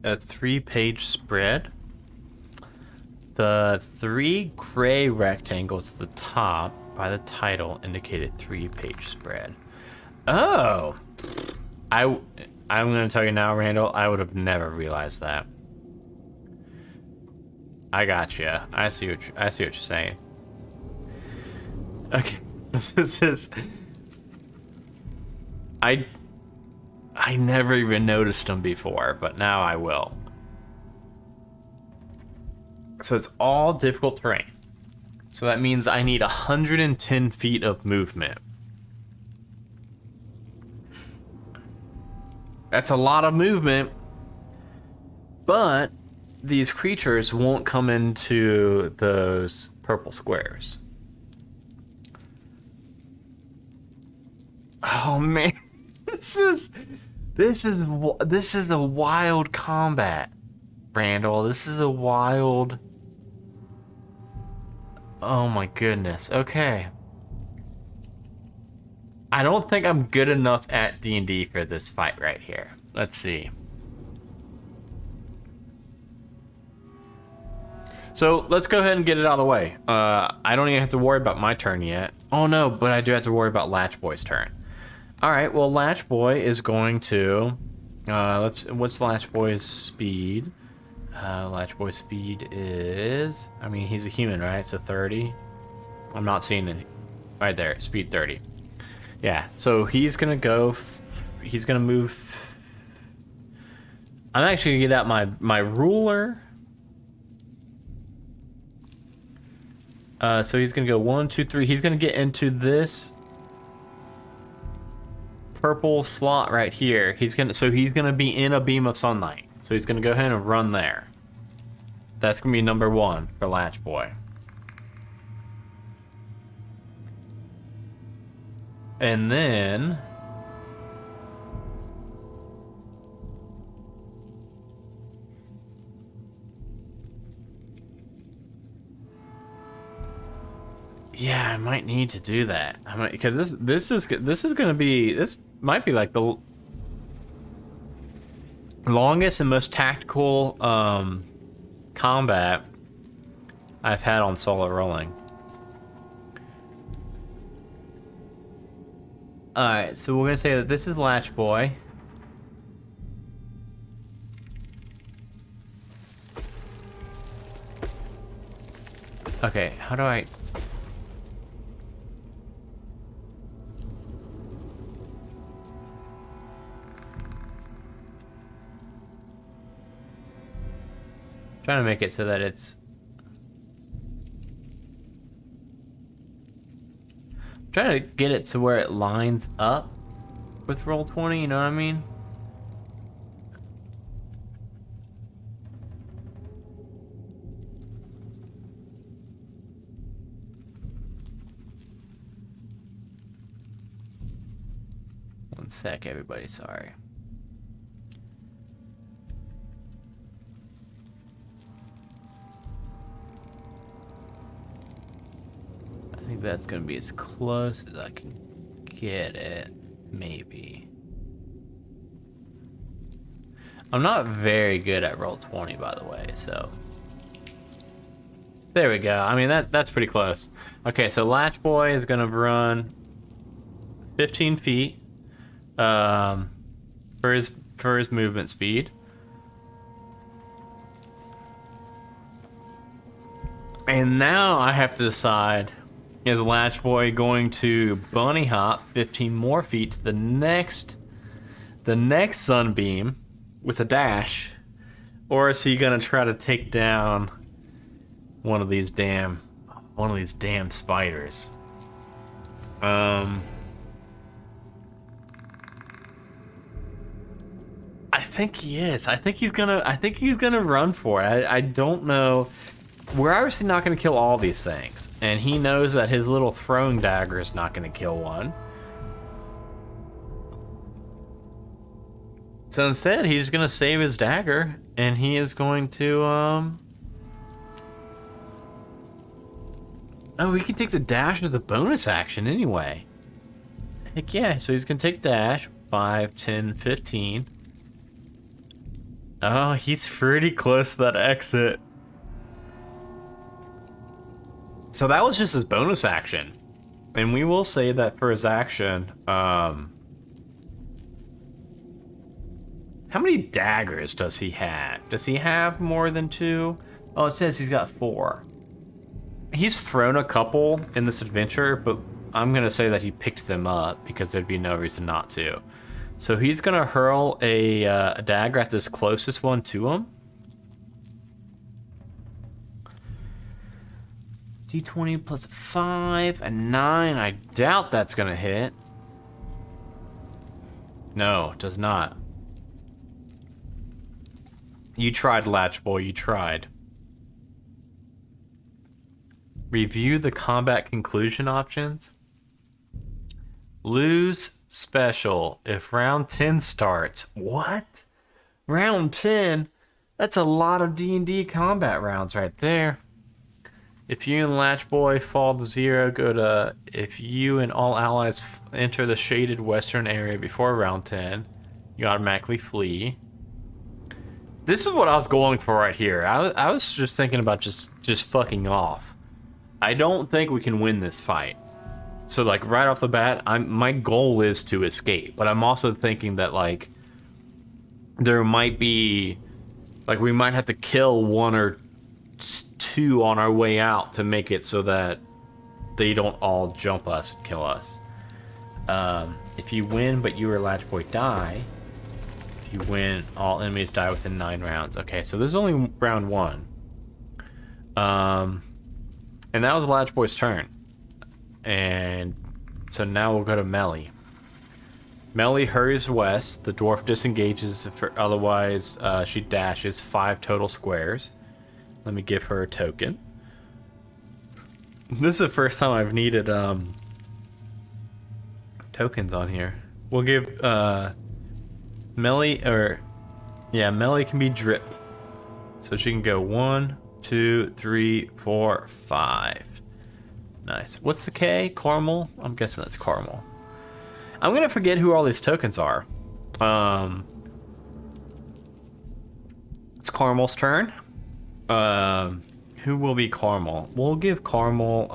A 3-page spread. The 3 gray rectangles at the top by the title indicated 3-page spread. Oh, I'm gonna tell you now, Randall. I would have never realized that. I gotcha. I see what you're saying. Okay, this is. I never even noticed them before, but now I will. So it's all difficult terrain. So that means I need 110 feet of movement. That's a lot of movement, but these creatures won't come into those purple squares. Oh man, this is a wild combat, Randall. This is a wild. Oh my goodness. Okay. I don't think I'm good enough at D&D for this fight right here. Let's see. So let's go ahead and get it out of the way. I don't even have to worry about my turn yet. Oh no, but I do have to worry about Latch Boy's turn. All right, well, Latch Boy is going to, what's Latch Boy's speed? Latch Boy's speed is, I mean, he's a human, right? So 30. I'm not seeing it right there. Speed 30. Yeah, so he's gonna go, he's gonna move. I'm actually gonna get out my ruler. So he's gonna go 1, 2, 3. He's gonna get into this purple slot right here. He's gonna be in a beam of sunlight. So he's gonna go ahead and run there. That's gonna be number 1 for Latch Boy. And then yeah, I might need to do that. I might, because this might be like the longest and most tactical combat I've had on solo rolling. Alright, so we're gonna say that this is Latch Boy. Okay, how do I... trying to make it so that it's... trying to get it to where it lines up with Roll20, you know what I mean? One sec, everybody, sorry. I think that's gonna be as close as I can get it, maybe. I'm not very good at Roll20, by the way, so. There we go. I mean, that's pretty close. Okay, so Latch Boy is gonna run 15 feet for his movement speed. And now I have to decide, is Latch Boy going to bunny hop 15 more feet to the next sunbeam with a dash, or is he gonna try to take down one of these damn spiders? I think he is. I think he's gonna run for it. I don't know. We're obviously not gonna kill all these things, and he knows that his little throwing dagger is not gonna kill one. So instead, he's gonna save his dagger, and he is going to Oh, we can take the dash as a bonus action anyway. Heck yeah, so he's gonna take dash, 5, 10, 15. Oh, he's pretty close to that exit. So that was just his bonus action. And we will say that for his action, how many daggers does he have? Does he have more than 2? Oh, it says he's got 4. He's thrown a couple in this adventure, but I'm gonna say that he picked them up because there'd be no reason not to. So he's gonna hurl a dagger at this closest one to him. D20 plus 5 and 9. I doubt that's gonna hit. No, it does not. You tried, Latch Boy, you tried. Review the combat conclusion options. Lose special if round 10 starts. What? Round 10? That's a lot of D&D combat rounds right there. If you and Latch Boy fall to 0, go to... If you and all allies enter the shaded western area before round 10, you automatically flee. This is what I was going for right here. I was just thinking about just fucking off. I don't think we can win this fight. So like right off the bat, my goal is to escape, but I'm also thinking that like there might be like we might have to kill 1 or 2 on our way out to make it so that they don't all jump us and kill us. If you win but you or Latch Boy die, if you win, all enemies die within 9 rounds. Okay, so this is only round 1. And that was Latch Boy's turn. And so now we'll go to Melly. Melly hurries west. The dwarf disengages, otherwise she dashes 5 total squares. Let me give her a token. This is the first time I've needed tokens on here. We'll give Melly, Melly can be drip. So she can go 1, 2, 3, 4, 5. Nice. What's the K? Caramel? I'm guessing that's caramel. I'm gonna forget who all these tokens are. It's Caramel's turn. Who will be Caramel? We'll give Caramel,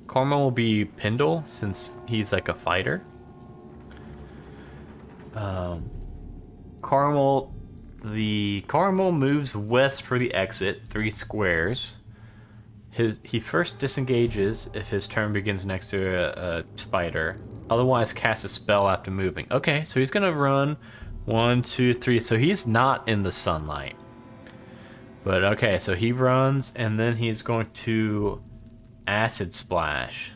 Caramel will be Pendle, since he's like a fighter. Caramel moves west for the exit, 3 squares. He first disengages if his turn begins next to a spider. Otherwise, casts a spell after moving. Okay, so he's gonna run 1, 2, 3. So he's not in the sunlight. But okay, so he runs, and then he's going to acid splash.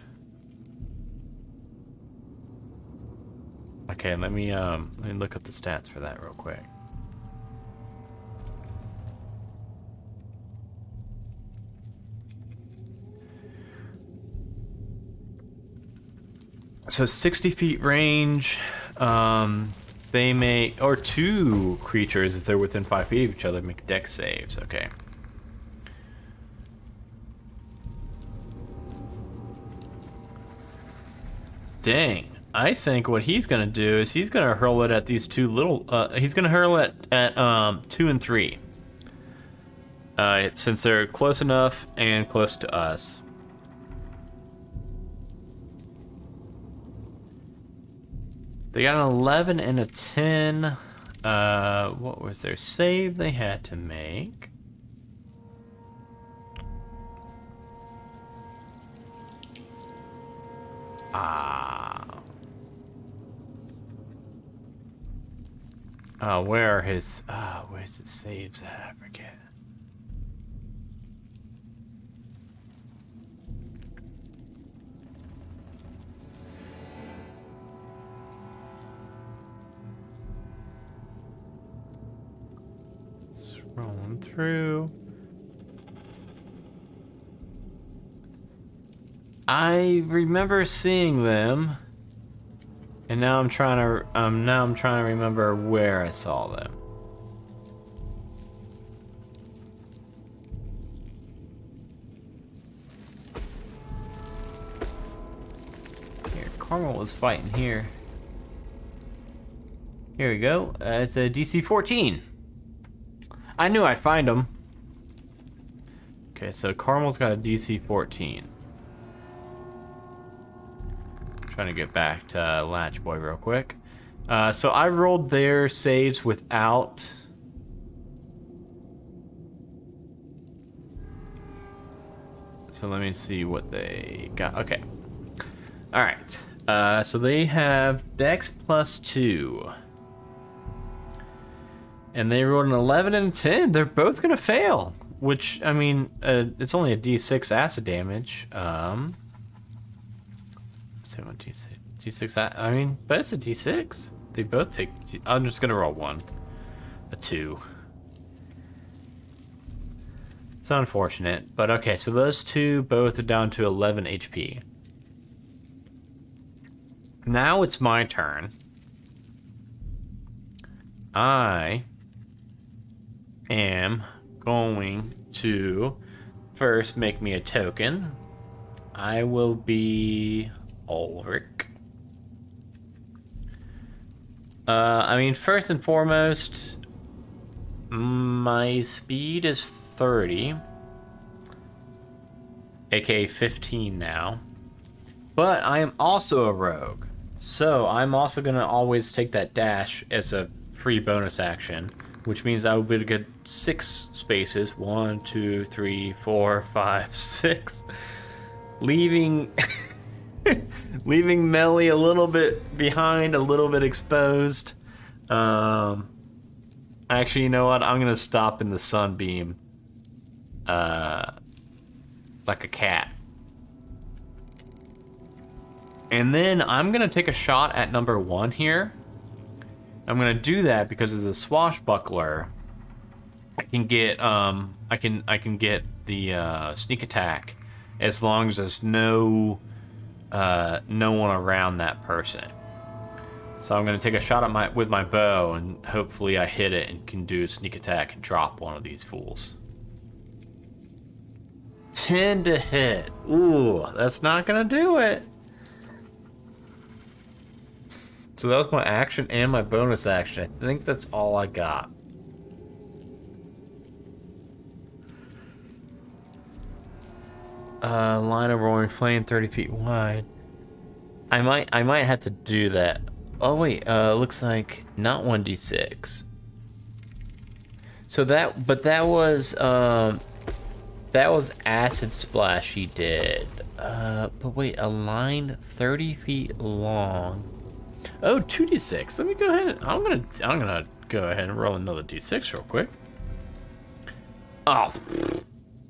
Okay, let me look up the stats for that real quick. So 60 feet range, they may, or 2 creatures, if they're within 5 feet of each other, make dex saves. Okay. Dang. I think what he's gonna do is he's gonna hurl it at these 2 little, he's gonna hurl it at 2 and 3. since they're close enough and close to us. They got an 11 and a 10. What was their save they had to make? Where are his... where's his saves at? I forget. Scrolling through. I remember seeing them, and now I'm trying to remember where I saw them. Here, Carmel was fighting here. Here we go. It's a DC 14. I knew I'd find them. Okay, so Carmel's got a DC 14. Trying to get back to Latch Boy real quick. So I rolled their saves without... So let me see what they got. Okay. Alright. So they have Dex +2. And they rolled an 11 and a 10. They're both going to fail. Which, I mean, it's only a D6 acid damage. D6, I mean, but it's a D6. They both take... I'm just going to roll one. A 2. It's unfortunate. But okay, so those two both are down to 11 HP. Now it's my turn. I am going to first make me a token. I will be Ulrich. I mean, first and foremost, my speed is 30, aka 15 now, but I am also a rogue, so I'm also going to always take that dash as a free bonus action, which means I will be able to get 6 spaces. 1, 2, 3, 4, 5, 6. Leaving... leaving Melly a little bit behind, a little bit exposed. Actually, you know what? I'm going to stop in the sunbeam. Like a cat. And then I'm going to take a shot at number 1 here. I'm going to do that because as a swashbuckler, I can get I can get the sneak attack as long as there's no one around that person. So I'm going to take a shot at with my bow, and hopefully I hit it and can do a sneak attack and drop one of these fools. 10 to hit. Ooh, that's not going to do it. So that was my action and my bonus action. I think that's all I got. Line of roaring flame 30 feet wide. I might have to do that. Oh wait, looks like not 1d6. So that was acid splash he did. But wait, a line 30 feet long. Oh, 2d6. Let me go ahead. I'm gonna go ahead and roll another d6 real quick. Oh,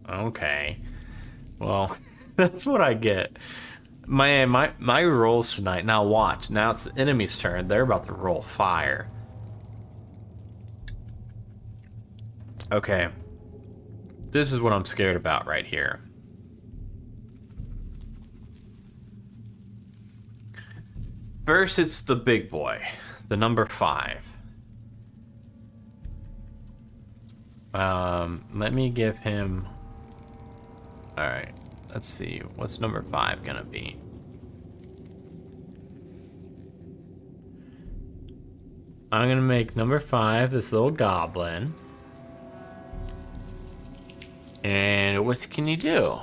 okay. Well, that's what I get. My rolls tonight. Now watch. Now it's the enemy's turn. They're about to roll fire. Okay. This is what I'm scared about right here. First, it's the big boy, the number 5. Let me give him... Alright, let's see. What's number 5 gonna be? I'm gonna make number 5 this little goblin. And what can you do?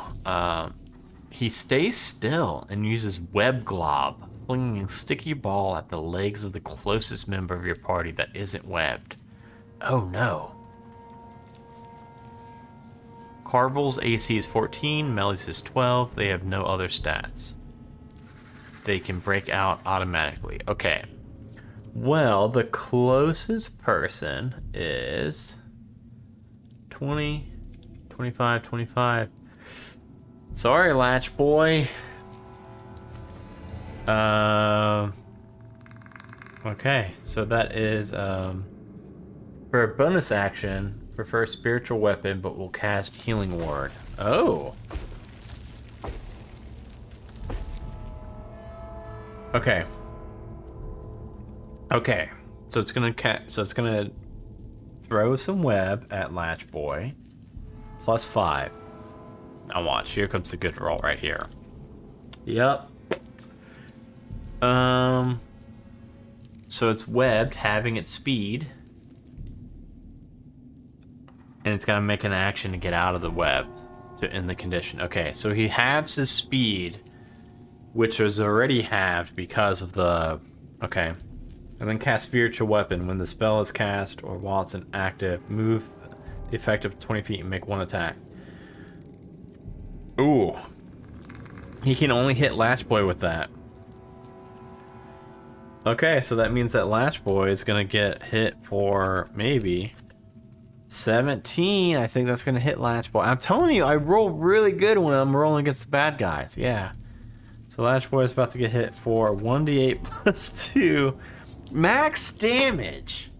He stays still and uses web glob, flinging a sticky ball at the legs of the closest member of your party that isn't webbed. Oh no. Carvel's AC is 14, Melly's is 12. They have no other stats. They can break out automatically. Okay. Well, the closest person is 20, 25, 25. Sorry, Latch Boy. Okay, so that is for a bonus action, prefer spiritual weapon, but will cast healing ward. Oh. Okay. Okay. So it's gonna throw some web at Latch Boy. +5. Now watch. Here comes the good roll right here. Yep. So it's webbed, having its speed. And it's gotta make an action to get out of the web to end the condition. Okay, so he halves his speed, which was already halved because of the... Okay. And then cast Spiritual Weapon. When the spell is cast or while it's inactive, move the effect of 20 feet and make one attack. Ooh. He can only hit Latch Boy with that. Okay, so that means that Latch Boy is gonna get hit for maybe 17. I think that's gonna hit Latch Boy. I'm telling you, I roll really good when I'm rolling against the bad guys. Yeah. So Latch Boy is about to get hit for 1d8 plus 2 max damage.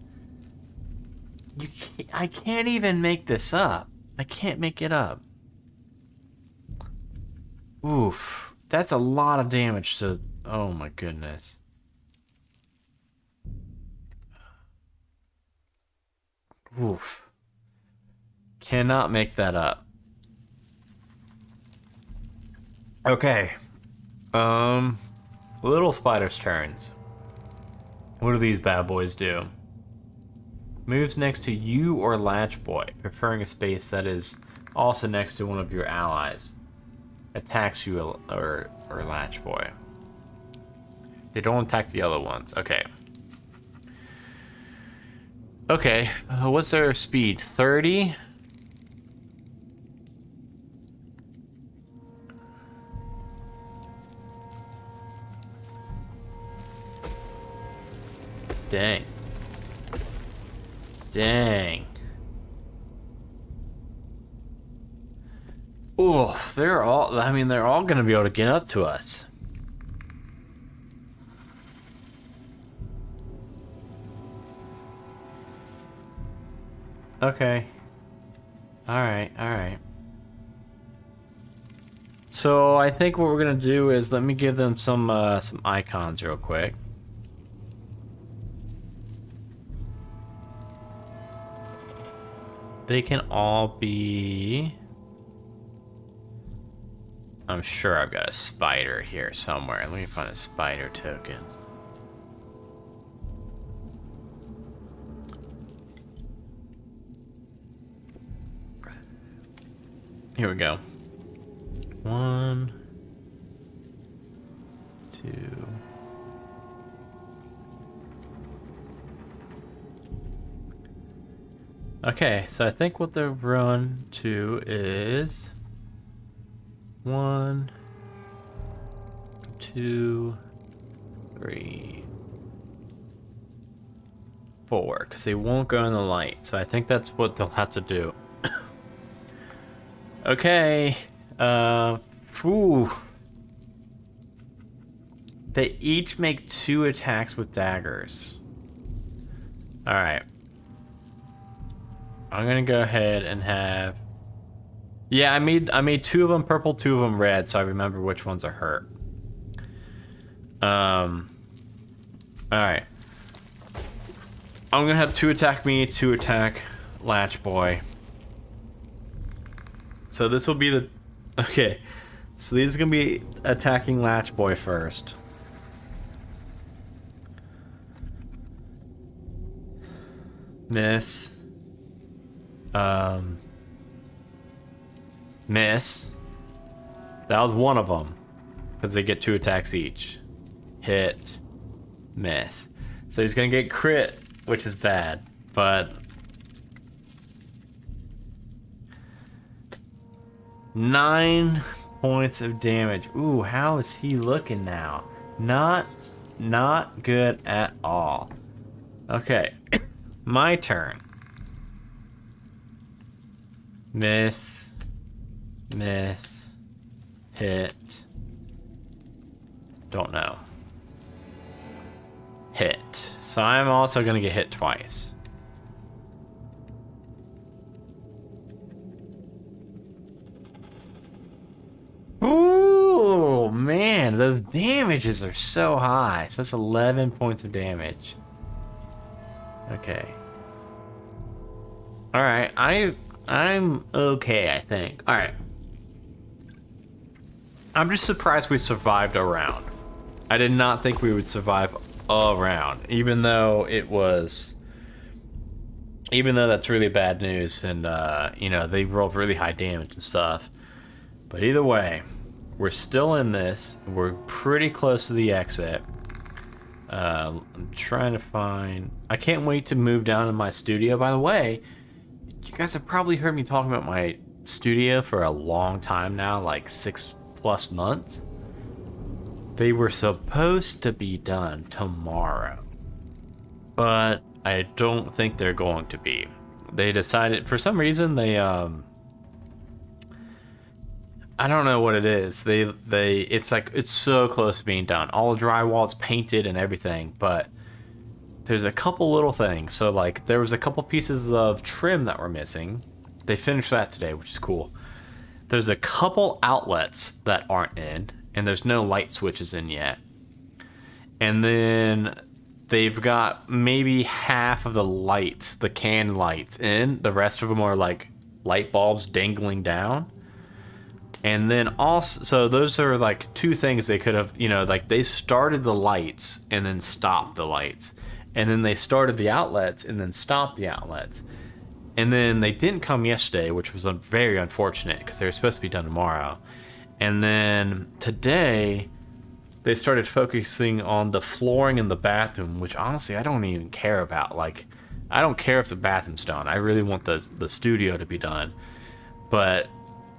I can't even make this up. I can't make it up. Oof. That's a lot of damage to... Oh my goodness. Oof. Cannot make that up. Okay. Little Spider's turns. What do these bad boys do? Moves next to you or Latch Boy, preferring a space that is also next to one of your allies. Attacks you or Latch Boy. They don't attack the other ones. Okay. Okay. What's their speed? 30? Dang. Dang. Ooh, they're all gonna be able to get up to us. Okay. Alright. So I think what we're gonna do is let me give them some icons real quick. They can all be... I'm sure I've got a spider here somewhere. Let me find a spider token. Here we go. 1, 2. Okay, so I think what they'll run to is 1, 2, 3, 4, because they won't go in the light. So I think that's what they'll have to do. Okay, They each make 2 attacks with daggers. All right. I'm gonna go ahead and have... Yeah, I made 2 of them purple, 2 of them red, so I remember which ones are hurt. Alright. I'm gonna have 2 attack me, 2 attack Latch Boy. So this will be the... Okay. So these are gonna be attacking Latch Boy first. Miss. Miss. That was one of them. Because they get 2 attacks each. Hit. Miss. So he's going to get crit, which is bad. But 9 points of damage. Ooh, how is he looking now? Not good at all. Okay. My turn. Miss. Miss. Hit. Don't know. Hit. So I'm also going to get hit twice. Ooh, man, those damages are so high. So that's 11 points of damage. Okay. All right, I'm okay, I think. All right. I'm just surprised we survived a round. I did not think we would survive a round, even though that's really bad news, and you know, they rolled really high damage and stuff. But either way, we're still in this. We're pretty close to the exit. I'm trying to find... I can't wait to move down to my studio. By the way, you guys have probably heard me talking about my studio for a long time now, like 6+ months. They were supposed to be done tomorrow, but I don't think they're going to be. They decided, for some reason, they I don't know what it is. It's like, it's so close to being done. All the drywall's painted and everything, but there's a couple little things. So like, there was a couple pieces of trim that were missing. They finished that today, which is cool. There's a couple outlets that aren't in, and there's no light switches in yet. And then they've got maybe half of the lights, the can lights, in. The rest of them are like light bulbs dangling down. And then also, so those are like 2 things they could have, you know, like they started the lights and then stopped the lights. And then they started the outlets and then stopped the outlets. And then they didn't come yesterday, which was very unfortunate because they were supposed to be done tomorrow. And then today, they started focusing on the flooring in the bathroom, which honestly I don't even care about. Like, I don't care if the bathroom's done. I really want the studio to be done. But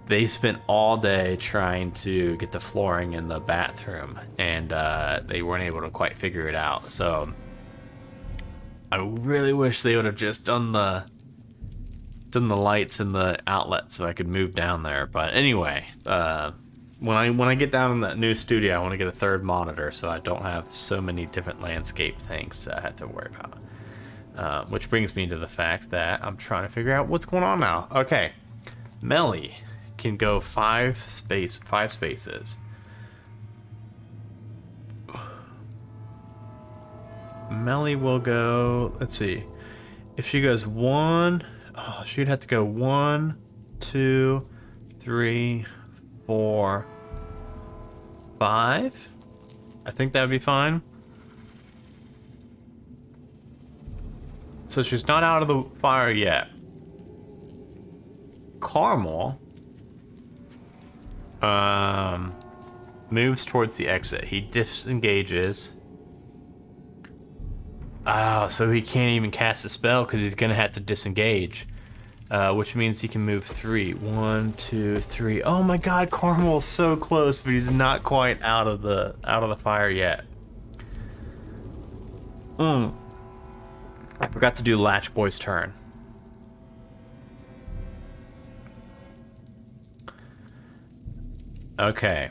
they spent all day trying to get the flooring in the bathroom, and they weren't able to quite figure it out. So I really wish they would have just done the lights in the outlet so I could move down there. But anyway, when I get down in that new studio, I want to get a 3rd monitor so I don't have so many different landscape things that I had to worry about. Which brings me to the fact that I'm trying to figure out what's going on now. Okay, Melly can go 5 spaces. Melly will go, let's see, if she goes 1, oh, she'd have to go 1, 2, 3, 4, 5. I think that would be fine. So she's not out of the fire yet. Caramel moves towards the exit. He disengages. Oh, so he can't even cast a spell because he's gonna have to disengage, which means he can move 3. 1, 2, 3. Oh my God, Carmel's so close, but he's not quite out of the fire yet. I forgot to do Latch Boy's turn. Okay.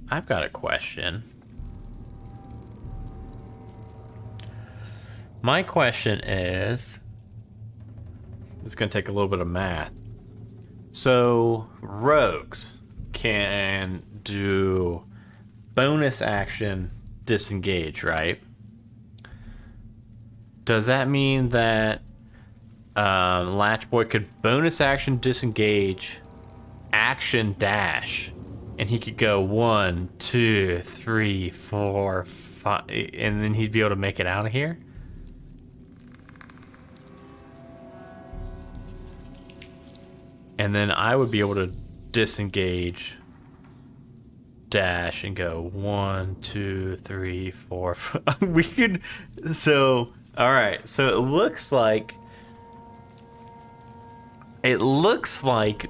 I've got a question. My question is, it's going to take a little bit of math. So, rogues can do bonus action disengage, right? Does that mean that Latchboy could bonus action disengage, action dash, and he could go 1, 2, 3, 4, 5, and then he'd be able to make it out of here? And then I would be able to disengage, dash, and go 1, 2, 3, 4. We could. So, all right. So it looks like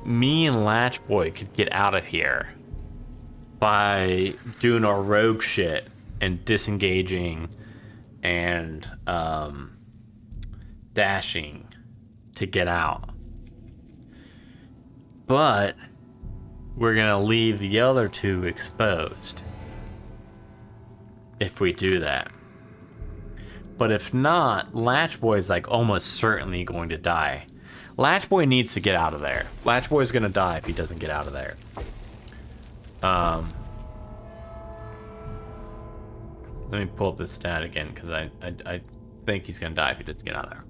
me and Latch Boy could get out of here by doing our rogue shit and disengaging and dashing to get out. But we're gonna leave the other two exposed if we do that. But if not, Latch Boy's like almost certainly going to die. Latch Boy needs to get out of there. Latch Boy's gonna die if he doesn't get out of there. Let me pull up this stat again, because I think he's gonna die if he doesn't get out of there.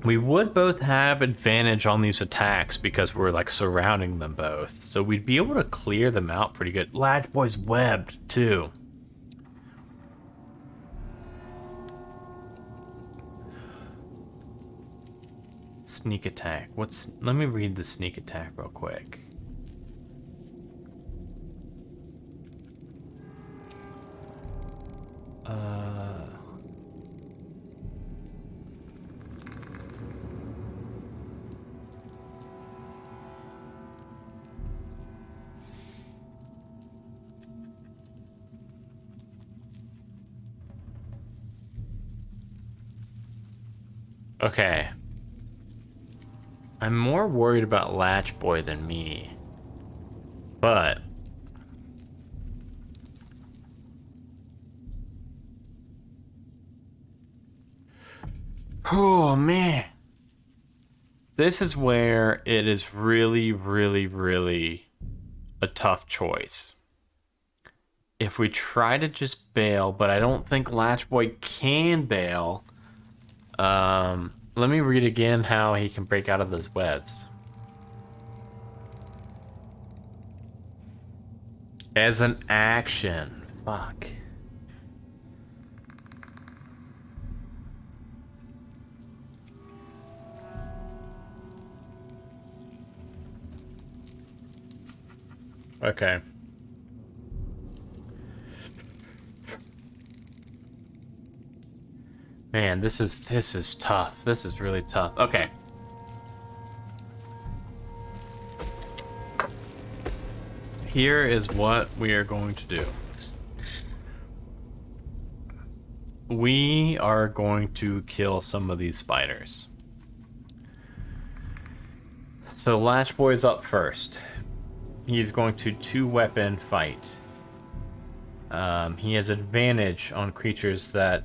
We would both have advantage on these attacks because we're like surrounding them both. So we'd be able to clear them out pretty good. Latch Boy's webbed too. Sneak attack. Let me read the sneak attack real quick. Okay. I'm more worried about Latch Boy than me. But oh man. This is where it is really, really, really a tough choice. If we try to just bail, but I don't think Latch Boy can bail. Let me read again how he can break out of those webs. As an action. Fuck. Okay. Man, this is tough. This is really tough. Okay. Here is what we are going to do. We are going to kill some of these spiders. So Latch Boy's up first. He's going to 2-weapon fight. He has advantage on creatures that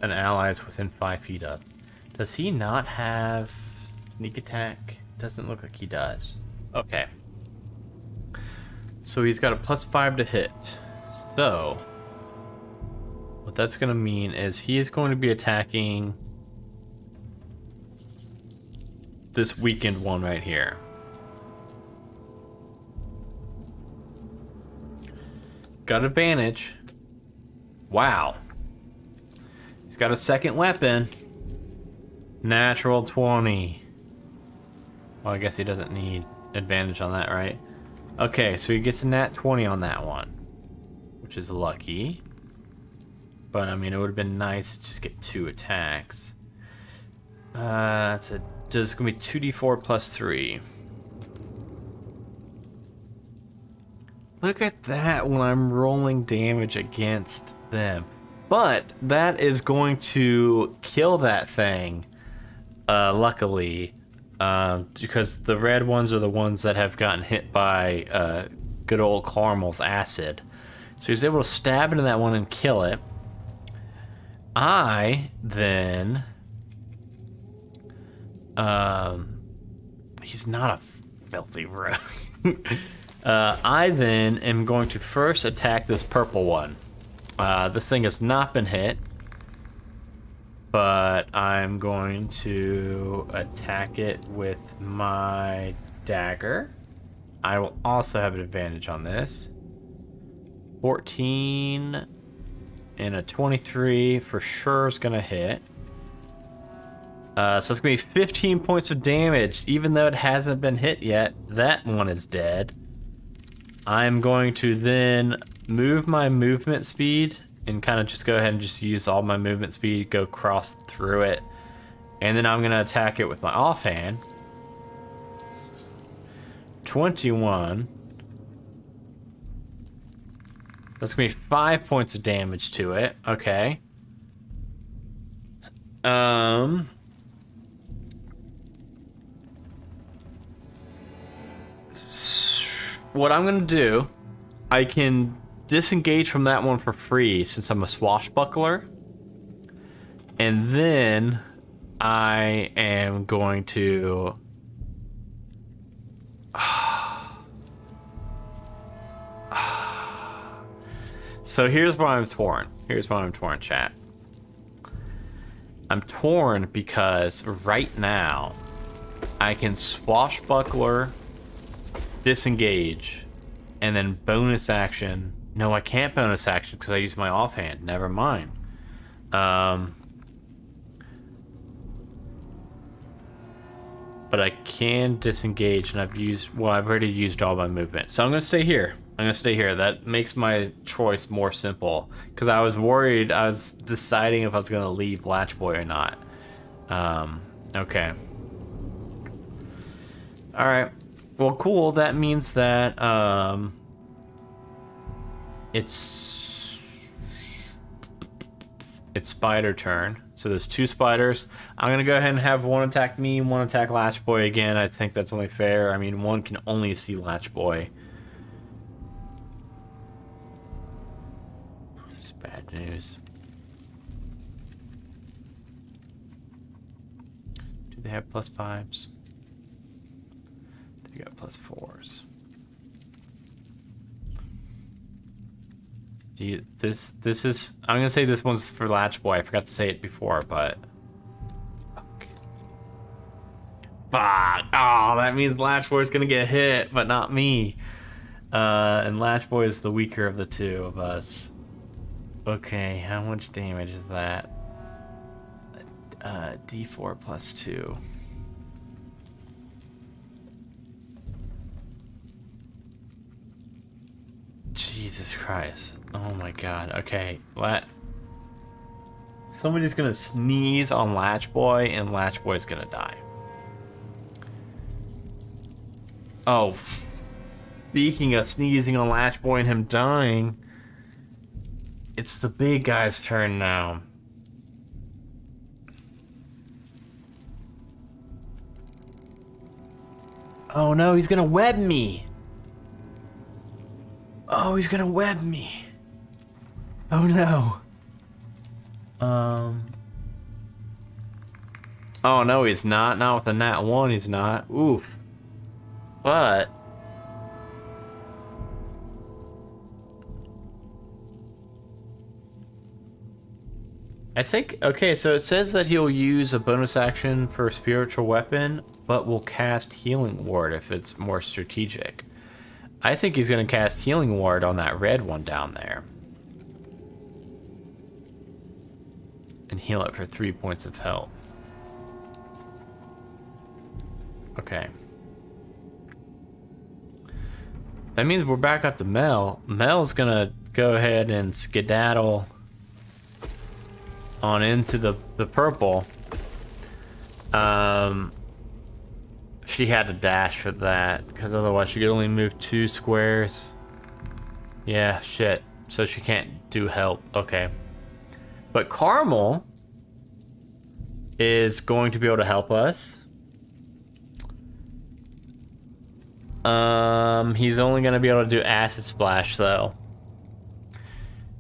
an ally is within 5 feet of. Does he not have sneak attack? Doesn't look like he does. Okay. So he's got a +5 to hit. So what that's going to mean is he is going to be attacking this weakened one right here. Got advantage. Wow. He's got a second weapon. Natural 20. Well, I guess he doesn't need advantage on that, right? Okay, so he gets a nat 20 on that one, which is lucky. But, I mean, it would have been nice to just get 2 attacks. It's going to be 2d4 plus 3. Look at that when I'm rolling damage against them. But that is going to kill that thing, luckily, because the red ones are the ones that have gotten hit by good old Caramel's acid. So he's able to stab into that one and kill it. I then... he's not a filthy rogue. I then am going to first attack this purple one. This thing has not been hit, but I'm going to attack it with my dagger. I will also have an advantage on this. 14 And a 23 for sure is going to hit. So it's going to be 15 points of damage, even though it hasn't been hit yet. That one is dead. I'm going to then move my movement speed and kind of just go ahead and just use all my movement speed, go cross through it. And then I'm going to attack it with my offhand. 21. That's going to be 5 points of damage to it. Okay. What I'm going to do, I can disengage from that one for free since I'm a swashbuckler. And then I am going to... So here's why I'm torn. Here's why I'm torn, chat. I'm torn because right now I can swashbuckler, disengage, and then bonus action. No, I can't bonus action because I use my offhand. Never mind. But I can disengage, and I've already used all my movement. So I'm going to stay here. I'm going to stay here. That makes my choice more simple. Because I was worried, I was deciding if I was going to leave Latch Boy or not. Okay. Alright. Well, cool. That means that, it's spider turn. So there's 2 spiders. I'm going to go ahead and have one attack me, one attack Latch Boy again. I think that's only fair. I mean, one can only see Latch Boy. It's bad news. Do they have +5s? They got +4s. This is... I'm going to say this one's for Latch Boy. I forgot to say it before, but... Fuck. Oh, that means Latch Boy is going to get hit, but not me. And Latch Boy is the weaker of the two of us. Okay, how much damage is that? D4 plus 2. Jesus Christ. Oh my god. Okay. Somebody's gonna sneeze on Latch Boy and Latch Boy's gonna die. Oh. Speaking of sneezing on Latch Boy and him dying, it's the big guy's turn now. Oh no, he's gonna web me. Oh, he's gonna web me. Oh no. Oh no, he's not. Not with the nat 1, he's not. Oof. But I think, okay, so it says that he'll use a bonus action for a spiritual weapon, but will cast Healing Ward if it's more strategic. I think he's going to cast Healing Ward on that red one down there. And heal it for 3 points of health. Okay. That means we're back up to Mel. Mel's going to go ahead and skedaddle on into the purple. She had to dash for that, because otherwise she could only move 2 squares. Yeah, shit. So she can't do help. Okay. But Carmel is going to be able to help us. He's only going to be able to do Acid Splash, though.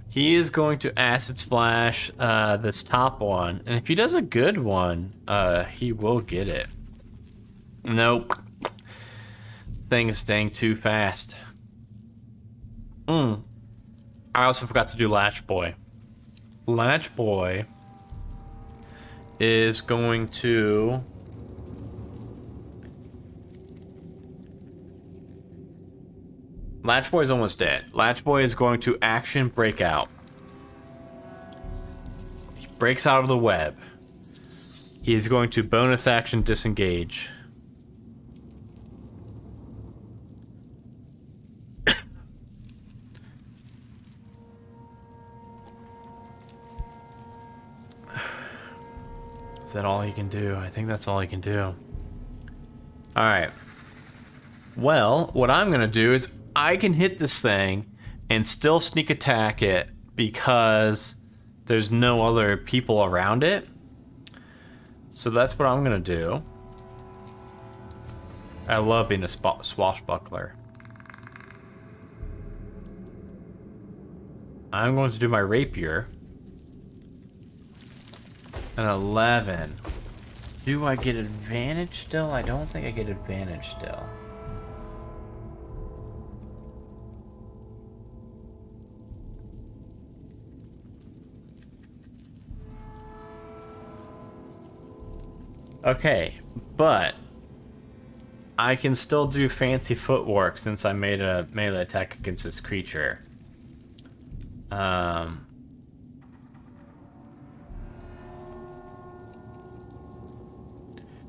He is going to Acid Splash this top one. And if he does a good one, he will get it. Nope. Thing is staying too fast. I also forgot to do Latch Boy. Latch Boy is going to... Latch Boy is almost dead. Latch Boy is going to action breakout. breaks out of the web. He is going to bonus action disengage. Is that all he can do? I think that's all he can do. Alright. Well, what I'm going to do is I can hit this thing and still sneak attack it because there's no other people around it. So that's what I'm going to do. I love being a swashbuckler. I'm going to do my rapier. An 11. Do I get advantage still? I don't think I get advantage still. Okay, but I can still do fancy footwork since I made a melee attack against this creature.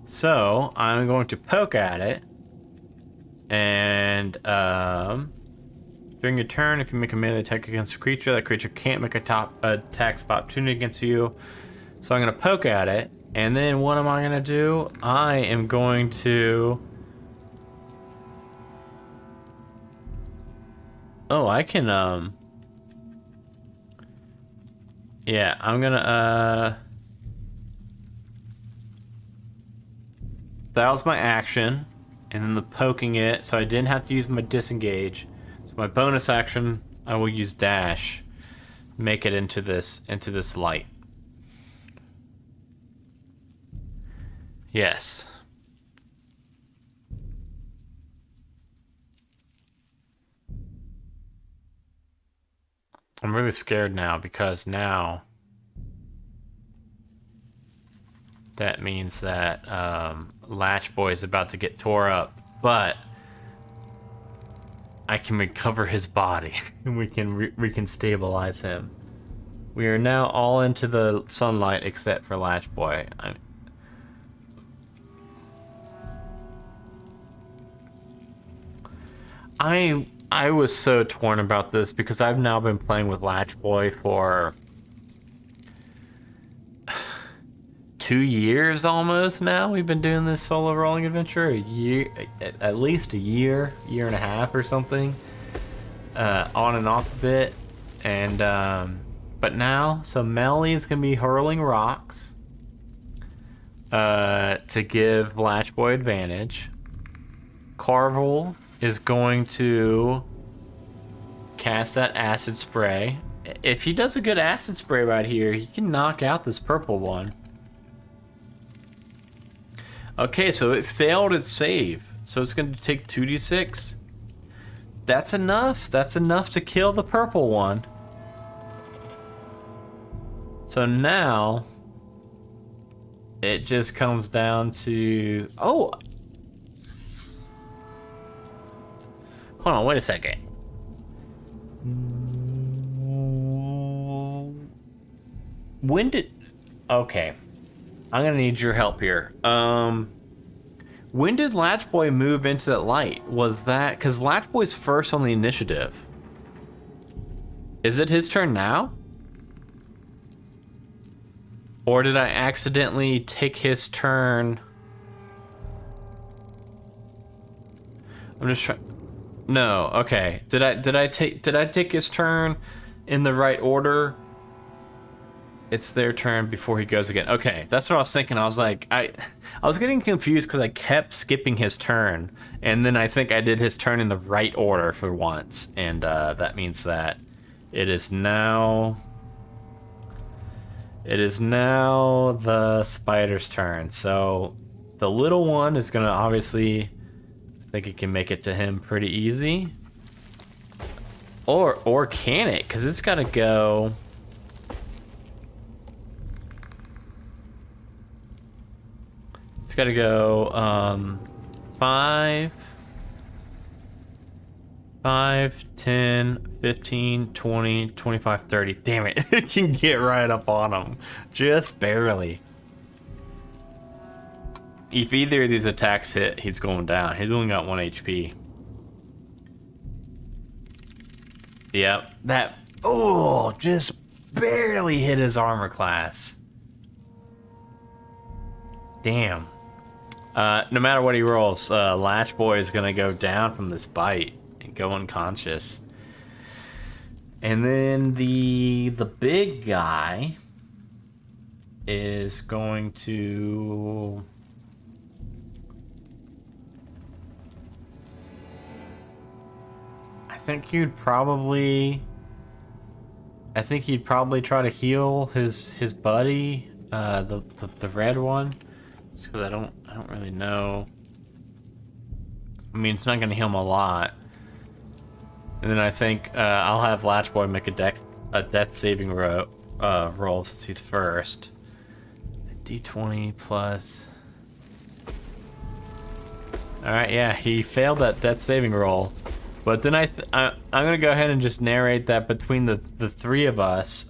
So I'm going to poke at it, and during your turn, if you make a melee attack against a creature, that creature can't make a attack of opportunity against you. So I'm going to poke at it, and then what am I going to do? I am going to... Oh, I can, yeah, I'm gonna, that was my action, and then the poking it, so I didn't have to use my disengage. So my bonus action, I will use dash, make it into this light. Yes. I'm really scared now because now that means that Latch Boy is about to get tore up, but I can recover his body and we can stabilize him. We are now all into the sunlight except for Latch Boy. I was so torn about this because I've now been playing with Latch Boy for 2 years almost now. We've been doing this solo rolling adventure a year, at least a year and a half or something, on and off a bit. And but now, so Melly is gonna be hurling rocks to give Latch Boy advantage. Carvel is going to cast that acid spray. If he does a good acid spray right here, he can knock out this purple one. Okay, so it failed its save. So it's going to take 2d6. That's enough. That's enough to kill the purple one. So now it just comes down to... Oh! Hold on, wait a second. When did... Okay. I'm gonna need your help here. When did Latch Boy move into that light? Was that... Because Latch Boy's first on the initiative. Is it his turn now? Or did I accidentally take his turn? I'm just trying... No, okay. Did I take his turn in the right order? It's their turn before he goes again. Okay, that's what I was thinking. I was like, I was getting confused because I kept skipping his turn, and then I think I did his turn in the right order for once, and that means that it is now the spider's turn. So the little one is gonna obviously... I think it can make it to him pretty easy. Or can it? Because it's got to go... It's got to go 5, 5, 10, 15, 20, 25, 30. Damn it. It can get right up on him. Just barely. If either of these attacks hit, he's going down. He's only got 1 HP. Yep. That... Oh, just barely hit his armor class. Damn. No matter what he rolls, Latch Boy is going to go down from this bite and go unconscious. And then the big guy is going to... I think he'd probably try to heal his buddy, the red one. Just because I don't really know. I mean, it's not going to heal him a lot. And then I think I'll have Latchboy make a death saving roll since he's first. D20 plus. All right, yeah, he failed that death saving roll. But then I'm gonna go ahead and just narrate that between the three of us.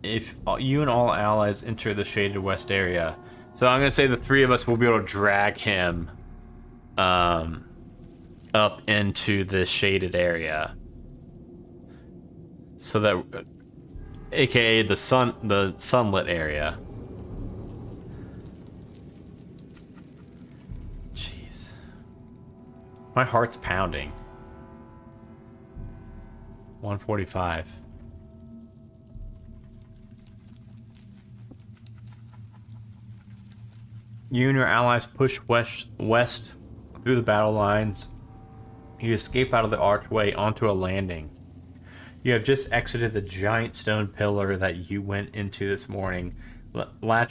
If you and all allies enter the shaded west area, so I'm gonna say the three of us will be able to drag him up into the shaded area, so that, aka the sunlit area. My heart's pounding. 145. You and your allies push west through the battle lines. You escape out of the archway onto a landing. You have just exited the giant stone pillar that you went into this morning. I'll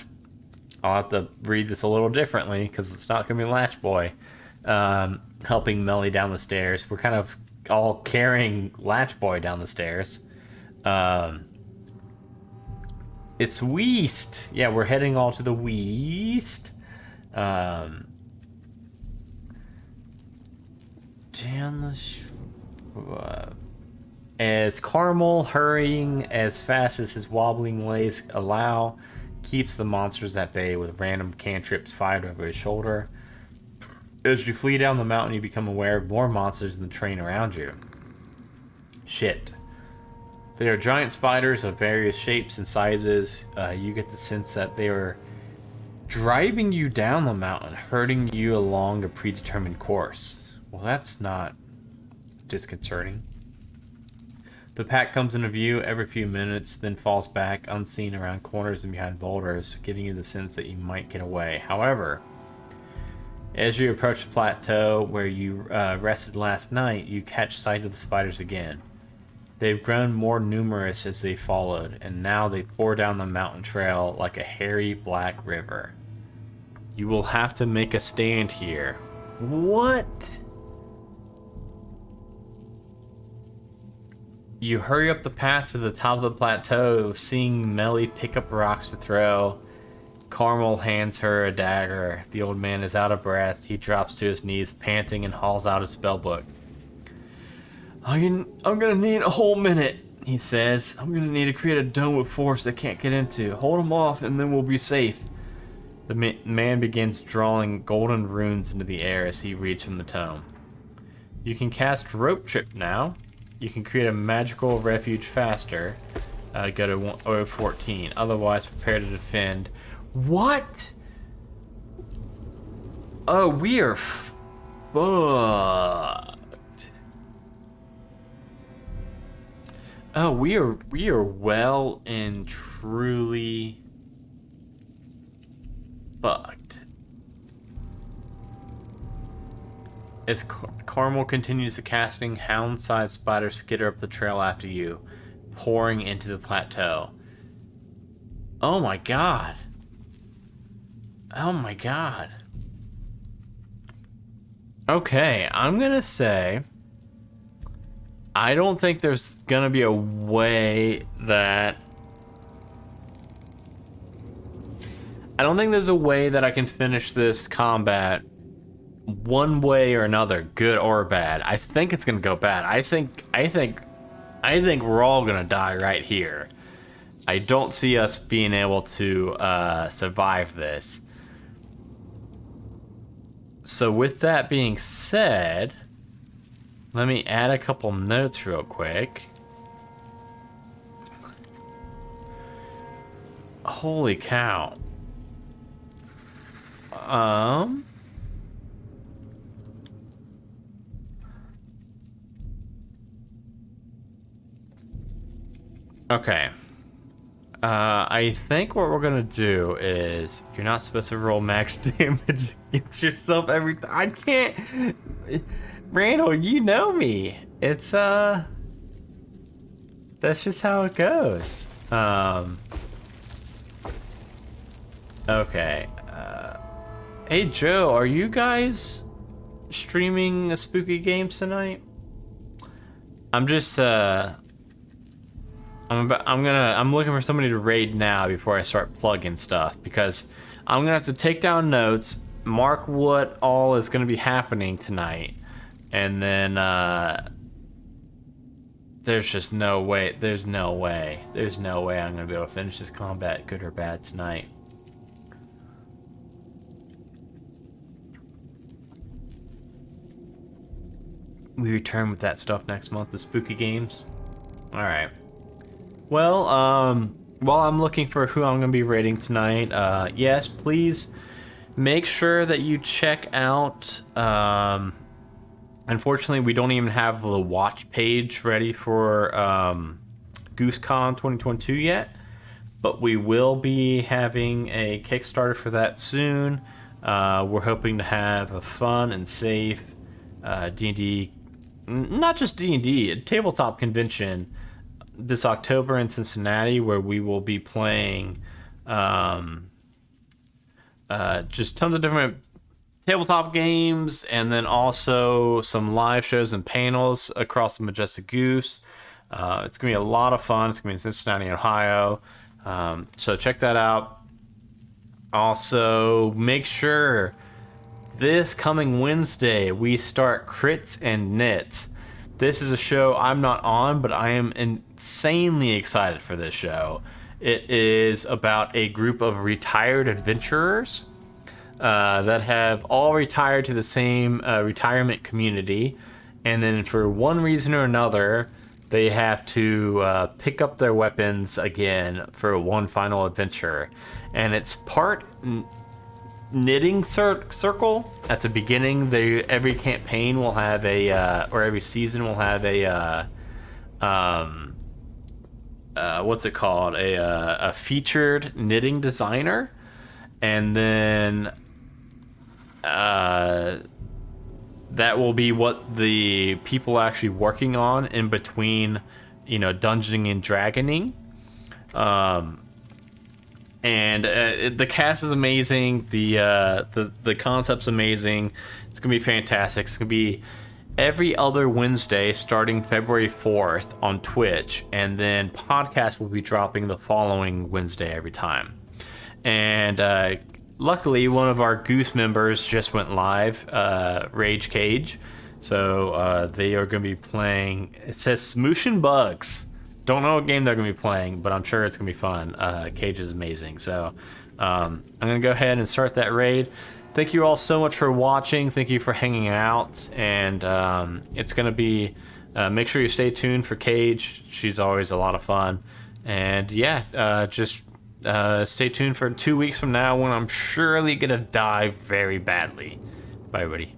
have to read this a little differently because it's not going to be Latch Boy. Helping Melly down the stairs. We're kind of all carrying Latch Boy down the stairs. It's west. Yeah, we're heading all to the west. As Carmel, hurrying as fast as his wobbling legs allow, keeps the monsters at bay with random cantrips fired over his shoulder. As you flee down the mountain, you become aware of more monsters in the terrain around you. Shit. They are giant spiders of various shapes and sizes. You get the sense that they are driving you down the mountain, herding you along a predetermined course. Well, that's not disconcerting. The pack comes into view every few minutes, then falls back unseen around corners and behind boulders, giving you the sense that you might get away. However, as you approach the plateau where you rested last night, you catch sight of the spiders again. They've grown more numerous as they followed, and now they pour down the mountain trail like a hairy black river. You will have to make a stand here. What? You hurry up the path to the top of the plateau, seeing Melly pick up rocks to throw. Carmel hands her a dagger. The old man is out of breath. He drops to his knees, panting, and hauls out his spellbook. I'm gonna need a whole minute, he says. I'm gonna need to create a dome with force they can't get into. Hold them off, and then we'll be safe. The man begins drawing golden runes into the air as he reads from the tome. You can cast Rope Trip now. You can create a magical refuge faster. Go to 014. Otherwise, prepare to defend. What? Oh, we are fucked. Oh, we are well and truly fucked. As Carmel continues the casting, hound-sized spiders skitter up the trail after you, pouring into the plateau. Oh my god. Oh my god. Okay, I'm gonna say I don't think there's gonna be a way that I can finish this combat one way or another, good or bad. I think it's gonna go bad. I think we're all gonna die right here. I don't see us being able to survive this. So with that being said, let me add a couple notes real quick. Holy cow. Okay. I think what we're gonna do is you're not supposed to roll max damage against yourself every time. I can't. Randall, you know me. It's that's just how it goes. Okay. Hey Joe, are you guys streaming a spooky games tonight? I'm just I'm looking for somebody to raid now before I start plugging stuff, because I'm gonna have to take down notes, mark what all is gonna be happening tonight, and then there's just no way I'm gonna be able to finish this combat, good or bad, tonight. We return with that stuff next month, the spooky games. All right. Well, while I'm looking for who I'm going to be rating tonight, yes, please make sure that you check out, unfortunately, we don't even have the watch page ready for GooseCon 2022 yet, but we will be having a Kickstarter for that soon. We're hoping to have a fun and safe D&D, not just D&D, a tabletop convention this October in Cincinnati, where we will be playing just tons of different tabletop games, and then also some live shows and panels across the Majestic Goose. It's gonna be a lot of fun. It's gonna be in Cincinnati, Ohio. So check that out. Also, make sure this coming Wednesday we start Crits and Knits. This is a show I'm not on, but I am insanely excited for this show. It is about a group of retired adventurers that have all retired to the same retirement community, and then for one reason or another, they have to pick up their weapons again for one final adventure. And it's part knitting circle. At the beginning, every campaign will have or every season will have what's it called? A featured knitting designer, and then that will be what the people actually working on in between, dungeoning and dragoning. And the cast is amazing. The concept's amazing. It's gonna be fantastic. It's gonna be every other Wednesday starting February 4th on Twitch, and then podcast will be dropping the following Wednesday every time. And luckily, one of our Goose members just went live, Rage Cage. So they are going to be playing. It says Smoosh and Bugs. Don't know what game they're going to be playing, but I'm sure it's going to be fun. Cage is amazing. So I'm going to go ahead and start that raid. Thank you all so much for watching. Thank you for hanging out. And it's going to be, make sure you stay tuned for Cage. She's always a lot of fun. And yeah, just stay tuned for 2 weeks from now when I'm surely going to die very badly. Bye, everybody.